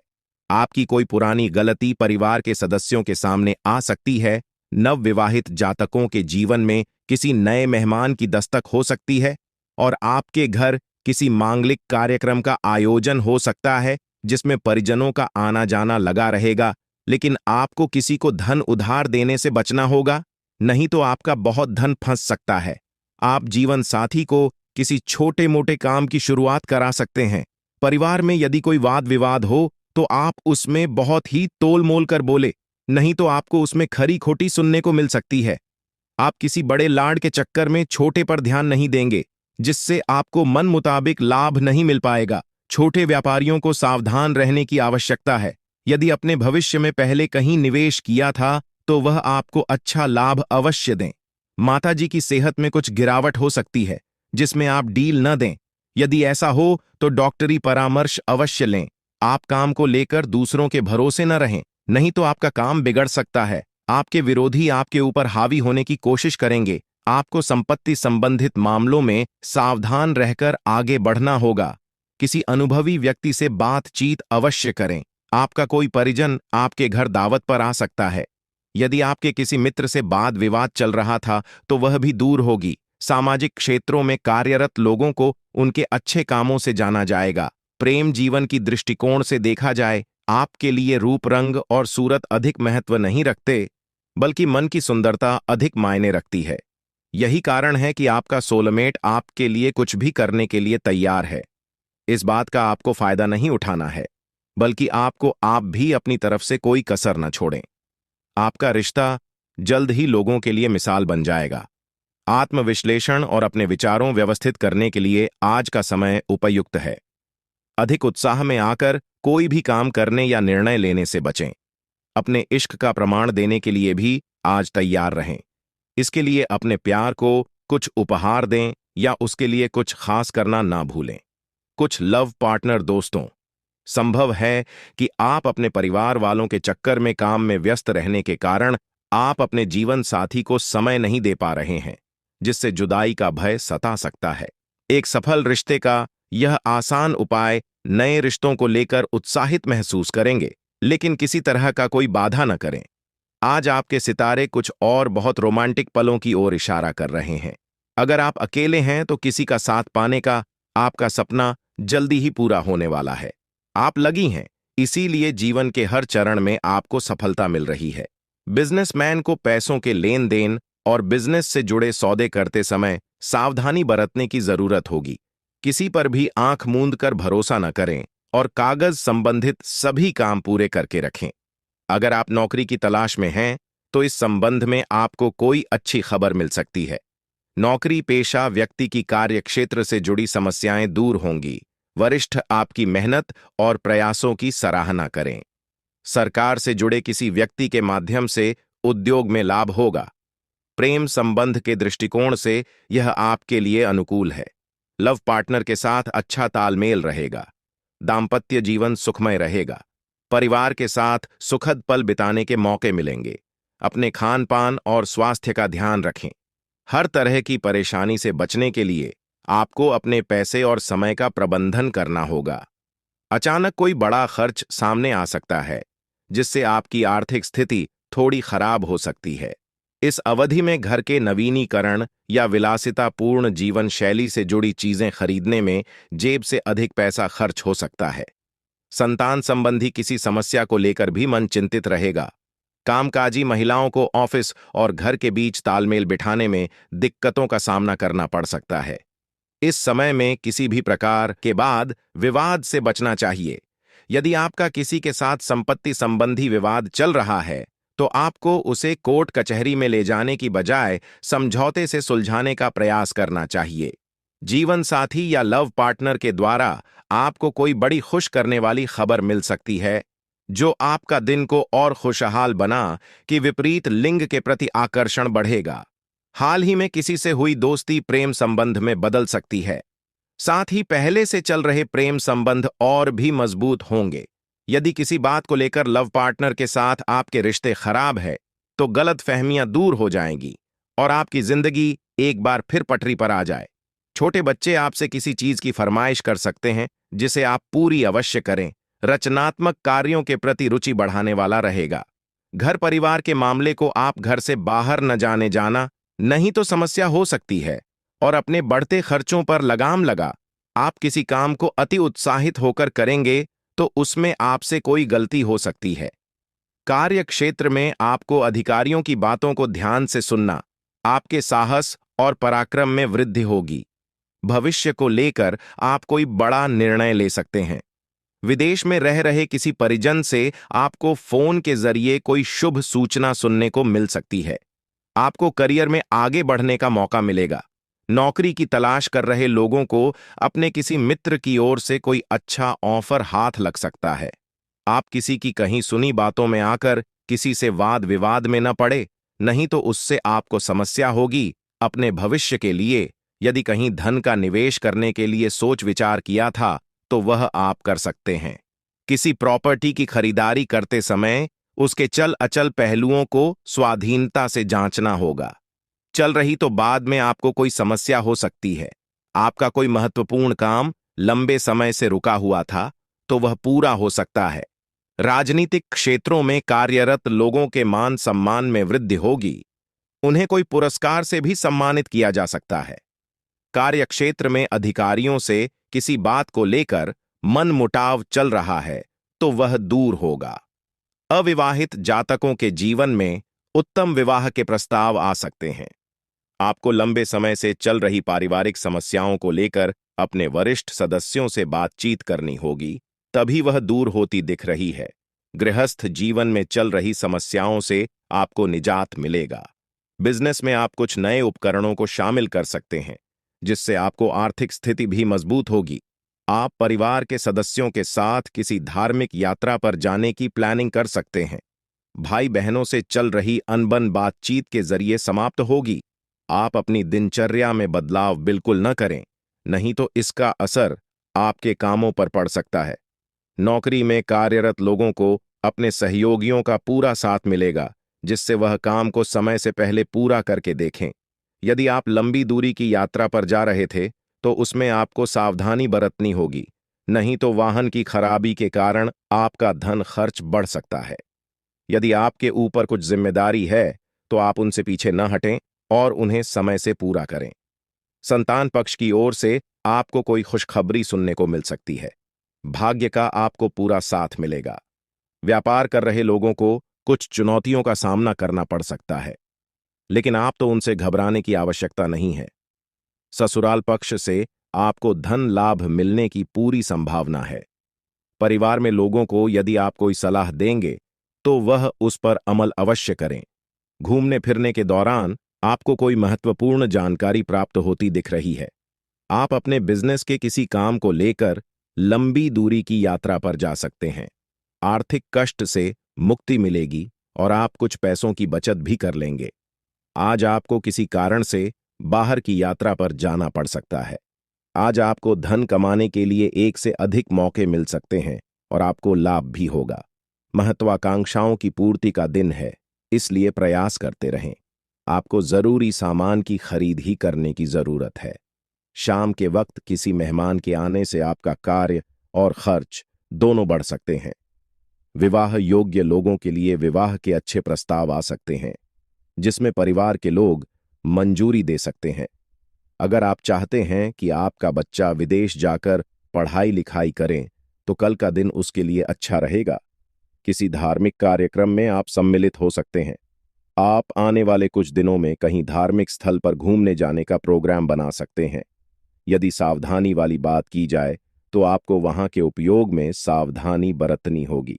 आपकी कोई पुरानी गलती परिवार के सदस्यों के सामने आ सकती है। नवविवाहित जातकों के जीवन में किसी नए मेहमान की दस्तक हो सकती है और आपके घर किसी मांगलिक कार्यक्रम का आयोजन हो सकता है जिसमें परिजनों का आना जाना लगा रहेगा, लेकिन आपको किसी को धन उधार देने से बचना होगा, नहीं तो आपका बहुत धन फंस सकता है। आप जीवन साथी को किसी छोटे मोटे काम की शुरुआत करा सकते हैं। परिवार में यदि कोई वाद विवाद हो तो आप उसमें बहुत ही तोल मोल कर बोले, नहीं तो आपको उसमें खरी खोटी सुनने को मिल सकती है। आप किसी बड़े लाड के चक्कर में छोटे पर ध्यान नहीं देंगे, जिससे आपको मन मुताबिक लाभ नहीं मिल पाएगा। छोटे व्यापारियों को सावधान रहने की आवश्यकता है। यदि अपने भविष्य में पहले कहीं निवेश किया था तो वह आपको अच्छा लाभ अवश्य दें। माताजी की सेहत में कुछ गिरावट हो सकती है जिसमें आप डील न दें। यदि ऐसा हो तो डॉक्टरी परामर्श अवश्य लें। आप काम को लेकर दूसरों के भरोसे न रहें, नहीं तो आपका काम बिगड़ सकता है। आपके विरोधी आपके ऊपर हावी होने की कोशिश करेंगे। आपको संपत्ति संबंधित मामलों में सावधान रहकर आगे बढ़ना होगा। किसी अनुभवी व्यक्ति से बातचीत अवश्य करें। आपका कोई परिजन आपके घर दावत पर आ सकता है। यदि आपके किसी मित्र से वाद विवाद चल रहा था तो वह भी दूर होगी। सामाजिक क्षेत्रों में कार्यरत लोगों को उनके अच्छे कामों से जाना जाएगा। प्रेम जीवन की दृष्टिकोण से देखा जाए, आपके लिए रूप रंग और सूरत अधिक महत्व नहीं रखते, बल्कि मन की सुंदरता अधिक मायने रखती है। यही कारण है कि आपका सोलमेट आपके लिए कुछ भी करने के लिए तैयार है। इस बात का आपको फायदा नहीं उठाना है, बल्कि आपको आप भी अपनी तरफ से कोई कसर न छोड़ें। आपका रिश्ता जल्द ही लोगों के लिए मिसाल बन जाएगा। आत्मविश्लेषण और अपने विचारों व्यवस्थित करने के लिए आज का समय उपयुक्त है। अधिक उत्साह में आकर कोई भी काम करने या निर्णय लेने से बचें। अपने इश्क का प्रमाण देने के लिए भी आज तैयार रहें। इसके लिए अपने प्यार को कुछ उपहार दें या उसके लिए कुछ खास करना ना भूलें। कुछ लव पार्टनर दोस्तों, संभव है कि आप अपने परिवार वालों के चक्कर में काम में व्यस्त रहने के कारण आप अपने जीवन साथी को समय नहीं दे पा रहे हैं, जिससे जुदाई का भय सता सकता है। एक सफल रिश्ते का यह आसान उपाय नए रिश्तों को लेकर उत्साहित महसूस करेंगे, लेकिन किसी तरह का कोई बाधा न करें। आज आपके सितारे कुछ और बहुत रोमांटिक पलों की ओर इशारा कर रहे हैं। अगर आप अकेले हैं तो किसी का साथ पाने का आपका सपना जल्दी ही पूरा होने वाला है। आप लगी हैं, इसीलिए जीवन के हर चरण में आपको सफलता मिल रही है। बिजनेसमैन को पैसों के लेन देन और बिजनेस से जुड़े सौदे करते समय सावधानी बरतने की जरूरत होगी। किसी पर भी आंख मूंद कर भरोसा न करें और कागज संबंधित सभी काम पूरे करके रखें। अगर आप नौकरी की तलाश में हैं तो इस संबंध में आपको कोई अच्छी खबर मिल सकती है। नौकरी पेशा व्यक्ति की कार्यक्षेत्र से जुड़ी समस्याएं दूर होंगी। वरिष्ठ आपकी मेहनत और प्रयासों की सराहना करें। सरकार से जुड़े किसी व्यक्ति के माध्यम से उद्योग में लाभ होगा। प्रेम संबंध के दृष्टिकोण से यह आपके लिए अनुकूल है। लव पार्टनर के साथ अच्छा तालमेल रहेगा। दाम्पत्य जीवन सुखमय रहेगा। परिवार के साथ सुखद पल बिताने के मौके मिलेंगे। अपने खान पान और स्वास्थ्य का ध्यान रखें। हर तरह की परेशानी से बचने के लिए आपको अपने पैसे और समय का प्रबंधन करना होगा। अचानक कोई बड़ा खर्च सामने आ सकता है, जिससे आपकी आर्थिक स्थिति थोड़ी खराब हो सकती है। इस अवधि में घर के नवीनीकरण या विलासितापूर्ण जीवन शैली से जुड़ी चीजें खरीदने में जेब से अधिक पैसा खर्च हो सकता है। संतान संबंधी किसी समस्या को लेकर भी मन चिंतित रहेगा। कामकाजी महिलाओं को ऑफिस और घर के बीच तालमेल बिठाने में दिक्कतों का सामना करना पड़ सकता है। इस समय में किसी भी प्रकार के वाद विवाद से बचना चाहिए। यदि आपका किसी के साथ संपत्ति संबंधी विवाद चल रहा है तो आपको उसे कोर्ट कचहरी में ले जाने की बजाय समझौते से सुलझाने का प्रयास करना चाहिए। जीवन साथी या लव पार्टनर के द्वारा आपको कोई बड़ी खुश करने वाली खबर मिल सकती है, जो आपका दिन को और खुशहाल बना कि विपरीत लिंग के प्रति आकर्षण बढ़ेगा। हाल ही में किसी से हुई दोस्ती प्रेम संबंध में बदल सकती है। साथ ही पहले से चल रहे प्रेम संबंध और भी मजबूत होंगे। यदि किसी बात को लेकर लव पार्टनर के साथ आपके रिश्ते खराब है तो गलत फहमियां दूर हो जाएंगी और आपकी जिंदगी एक बार फिर पटरी पर आ जाए। छोटे बच्चे आपसे किसी चीज की फरमाइश कर सकते हैं, जिसे आप पूरी अवश्य करें। रचनात्मक कार्यों के प्रति रुचि बढ़ाने वाला रहेगा। घर परिवार के मामले को आप घर से बाहर न जाने जाना, नहीं तो समस्या हो सकती है। और अपने बढ़ते खर्चों पर लगाम लगा। आप किसी काम को अति उत्साहित होकर करेंगे तो उसमें आपसे कोई गलती हो सकती है। कार्य क्षेत्र में आपको अधिकारियों की बातों को ध्यान से सुनना, आपके साहस और पराक्रम में वृद्धि होगी। भविष्य को लेकर आप कोई बड़ा निर्णय ले सकते हैं। विदेश में रह रहे किसी परिजन से आपको फोन के जरिए कोई शुभ सूचना सुनने को मिल सकती है। आपको करियर में आगे बढ़ने का मौका मिलेगा। नौकरी की तलाश कर रहे लोगों को अपने किसी मित्र की ओर से कोई अच्छा ऑफर हाथ लग सकता है। आप किसी की कहीं सुनी बातों में आकर किसी से वाद विवाद में न पड़े, नहीं तो उससे आपको समस्या होगी। अपने भविष्य के लिए यदि कहीं धन का निवेश करने के लिए सोच विचार किया था, तो वह आप कर सकते हैं। किसी प्रॉपर्टी की खरीदारी करते समय उसके चल अचल पहलुओं को स्वाधीनता से जांचना होगा। चल रही तो बाद में आपको कोई समस्या हो सकती है। आपका कोई महत्वपूर्ण काम लंबे समय से रुका हुआ था, तो वह पूरा हो सकता है। राजनीतिक क्षेत्रों में कार्यरत लोगों के मान सम्मान में वृद्धि होगी। उन्हें कोई पुरस्कार से भी सम्मानित किया जा सकता है। कार्यक्षेत्र में अधिकारियों से किसी बात को लेकर मनमुटाव चल रहा है, तो वह दूर होगा। अविवाहित जातकों के जीवन में उत्तम विवाह के प्रस्ताव आ सकते हैं। आपको लंबे समय से चल रही पारिवारिक समस्याओं को लेकर अपने वरिष्ठ सदस्यों से बातचीत करनी होगी, तभी वह दूर होती दिख रही है। गृहस्थ जीवन में चल रही समस्याओं से आपको निजात मिलेगा। बिजनेस में आप कुछ नए उपकरणों को शामिल कर सकते हैं, जिससे आपको आर्थिक स्थिति भी मजबूत होगी। आप परिवार के सदस्यों के साथ किसी धार्मिक यात्रा पर जाने की प्लानिंग कर सकते हैं। भाई बहनों से चल रही अनबन बातचीत के जरिए समाप्त होगी। आप अपनी दिनचर्या में बदलाव बिल्कुल न करें, नहीं तो इसका असर आपके कामों पर पड़ सकता है। नौकरी में कार्यरत लोगों को अपने सहयोगियों का पूरा साथ मिलेगा, जिससे वह काम को समय से पहले पूरा करके देखें। यदि आप लंबी दूरी की यात्रा पर जा रहे थे, तो उसमें आपको सावधानी बरतनी होगी, नहीं तो वाहन की खराबी के कारण आपका धन खर्च बढ़ सकता है। यदि आपके ऊपर कुछ जिम्मेदारी है, तो आप उनसे पीछे न हटें और उन्हें समय से पूरा करें। संतान पक्ष की ओर से आपको कोई खुशखबरी सुनने को मिल सकती है। भाग्य का आपको पूरा साथ मिलेगा। व्यापार कर रहे लोगों को कुछ चुनौतियों का सामना करना पड़ सकता है, लेकिन आप तो उनसे घबराने की आवश्यकता नहीं है। ससुराल पक्ष से आपको धन लाभ मिलने की पूरी संभावना है। परिवार में लोगों को यदि आप कोई सलाह देंगे, तो वह उस पर अमल अवश्य करें। घूमने फिरने के दौरान आपको कोई महत्वपूर्ण जानकारी प्राप्त होती दिख रही है। आप अपने बिजनेस के किसी काम को लेकर लंबी दूरी की यात्रा पर जा सकते हैं। आर्थिक कष्ट से मुक्ति मिलेगी और आप कुछ पैसों की बचत भी कर लेंगे। आज आपको किसी कारण से बाहर की यात्रा पर जाना पड़ सकता है। आज आपको धन कमाने के लिए एक से अधिक मौके मिल सकते हैं और आपको लाभ भी होगा। महत्वाकांक्षाओं की पूर्ति का दिन है, इसलिए प्रयास करते रहें। आपको जरूरी सामान की खरीद ही करने की जरूरत है। शाम के वक्त किसी मेहमान के आने से आपका कार्य और खर्च दोनों बढ़ सकते हैं। विवाह योग्य लोगों के लिए विवाह के अच्छे प्रस्ताव आ सकते हैं, जिसमें परिवार के लोग मंजूरी दे सकते हैं। अगर आप चाहते हैं कि आपका बच्चा विदेश जाकर पढ़ाई लिखाई करे, तो कल का दिन उसके लिए अच्छा रहेगा। किसी धार्मिक कार्यक्रम में आप सम्मिलित हो सकते हैं। आप आने वाले कुछ दिनों में कहीं धार्मिक स्थल पर घूमने जाने का प्रोग्राम बना सकते हैं। यदि सावधानी वाली बात की जाए, तो आपको वहां के उपयोग में सावधानी बरतनी होगी।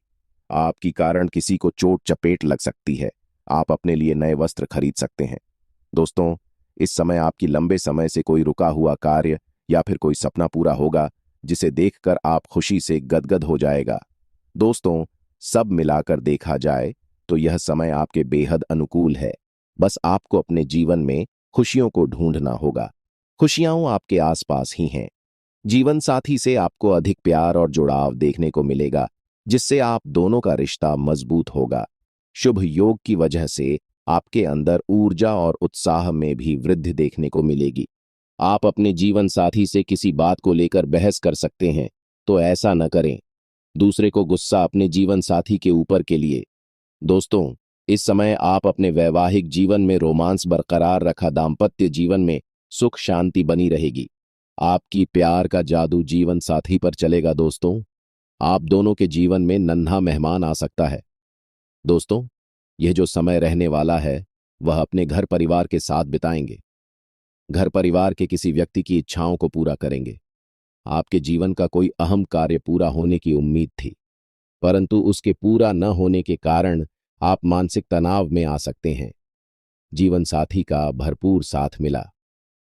आपकी कारण किसी को चोट चपेट लग सकती है। आप अपने लिए नए वस्त्र खरीद सकते हैं। दोस्तों, इस समय आपकी लंबे समय से कोई रुका हुआ कार्य या फिर कोई सपना पूरा होगा, जिसे देखकर आप खुशी से गदगद हो जाएगा। दोस्तों, सब मिलाकर देखा जाए तो यह समय आपके बेहद अनुकूल है। बस आपको अपने जीवन में खुशियों को ढूंढना होगा। खुशियां आपके आसपास ही हैं। जीवन साथी से आपको अधिक प्यार और जुड़ाव देखने को मिलेगा, जिससे आप दोनों का रिश्ता मजबूत होगा। शुभ योग की वजह से आपके अंदर ऊर्जा और उत्साह में भी वृद्धि देखने को मिलेगी। आप अपने जीवन साथी से किसी बात को लेकर बहस कर सकते हैं, तो ऐसा न करें। दूसरे को गुस्सा अपने जीवन साथी के ऊपर के लिए। दोस्तों, इस समय आप अपने वैवाहिक जीवन में रोमांस बरकरार रखा, दाम्पत्य जीवन में सुख शांति बनी रहेगी। आपकी प्यार का जादू जीवन साथी पर चलेगा। दोस्तों, आप दोनों के जीवन में नन्हा मेहमान आ सकता है। दोस्तों, यह जो समय रहने वाला है, वह अपने घर परिवार के साथ बिताएंगे। घर परिवार के किसी व्यक्ति की इच्छाओं को पूरा करेंगे। आपके जीवन का कोई अहम कार्य पूरा होने की उम्मीद थी, परंतु उसके पूरा न होने के कारण आप मानसिक तनाव में आ सकते हैं। जीवन साथी का भरपूर साथ मिला।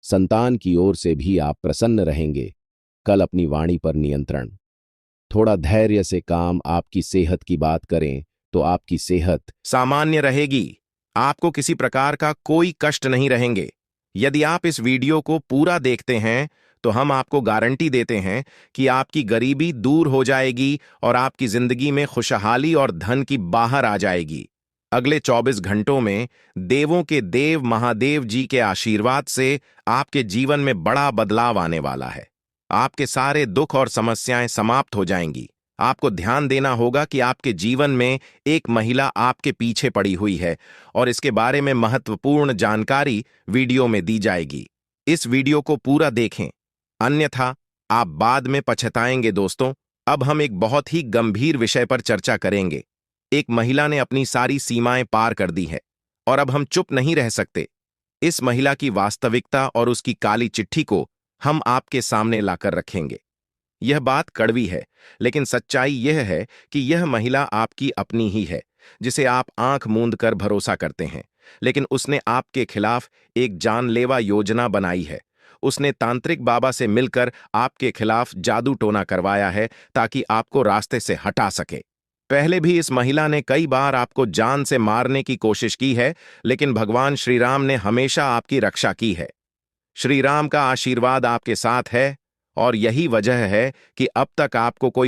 संतान की ओर से भी आप प्रसन्न रहेंगे। कल अपनी वाणी पर नियंत्रण, थोड़ा धैर्य से काम। आपकी सेहत की बात करें तो आपकी सेहत सामान्य रहेगी। आपको किसी प्रकार का कोई कष्ट नहीं रहेंगे। यदि आप इस वीडियो को पूरा देखते हैं तो हम आपको गारंटी देते हैं कि आपकी गरीबी दूर हो जाएगी और आपकी जिंदगी में खुशहाली और धन की बाहर आ जाएगी। अगले 24 घंटों में देवों के देव महादेव जी के आशीर्वाद से आपके जीवन में बड़ा बदलाव आने वाला है। आपके सारे दुख और समस्याएं समाप्त हो जाएंगी। आपको ध्यान देना होगा कि आपके जीवन में एक महिला आपके पीछे पड़ी हुई है और इसके बारे में महत्वपूर्ण जानकारी वीडियो में दी जाएगी। इस वीडियो को पूरा देखें, अन्यथा आप बाद में पछताएंगे। दोस्तों, अब हम एक बहुत ही गंभीर विषय पर चर्चा करेंगे। एक महिला ने अपनी सारी सीमाएं पार कर दी है और अब हम चुप नहीं रह सकते। इस महिला की वास्तविकता और उसकी काली चिट्ठी को हम आपके सामने लाकर रखेंगे। यह बात कड़वी है, लेकिन सच्चाई यह है कि यह महिला आपकी अपनी ही है, जिसे आप आंख मूंद कर भरोसा करते हैं। लेकिन उसने आपके खिलाफ एक जानलेवा योजना बनाई है। उसने तांत्रिक बाबा से मिलकर आपके खिलाफ जादू टोना करवाया है ताकि आपको रास्ते से हटा सके। पहले भी इस महिला ने कई बार आपको जान से मारने की कोशिश की है, लेकिन भगवान श्री राम ने हमेशा आपकी रक्षा की है। श्री राम का आशीर्वाद आपके साथ है और यही वजह है कि अब तक आपको कोई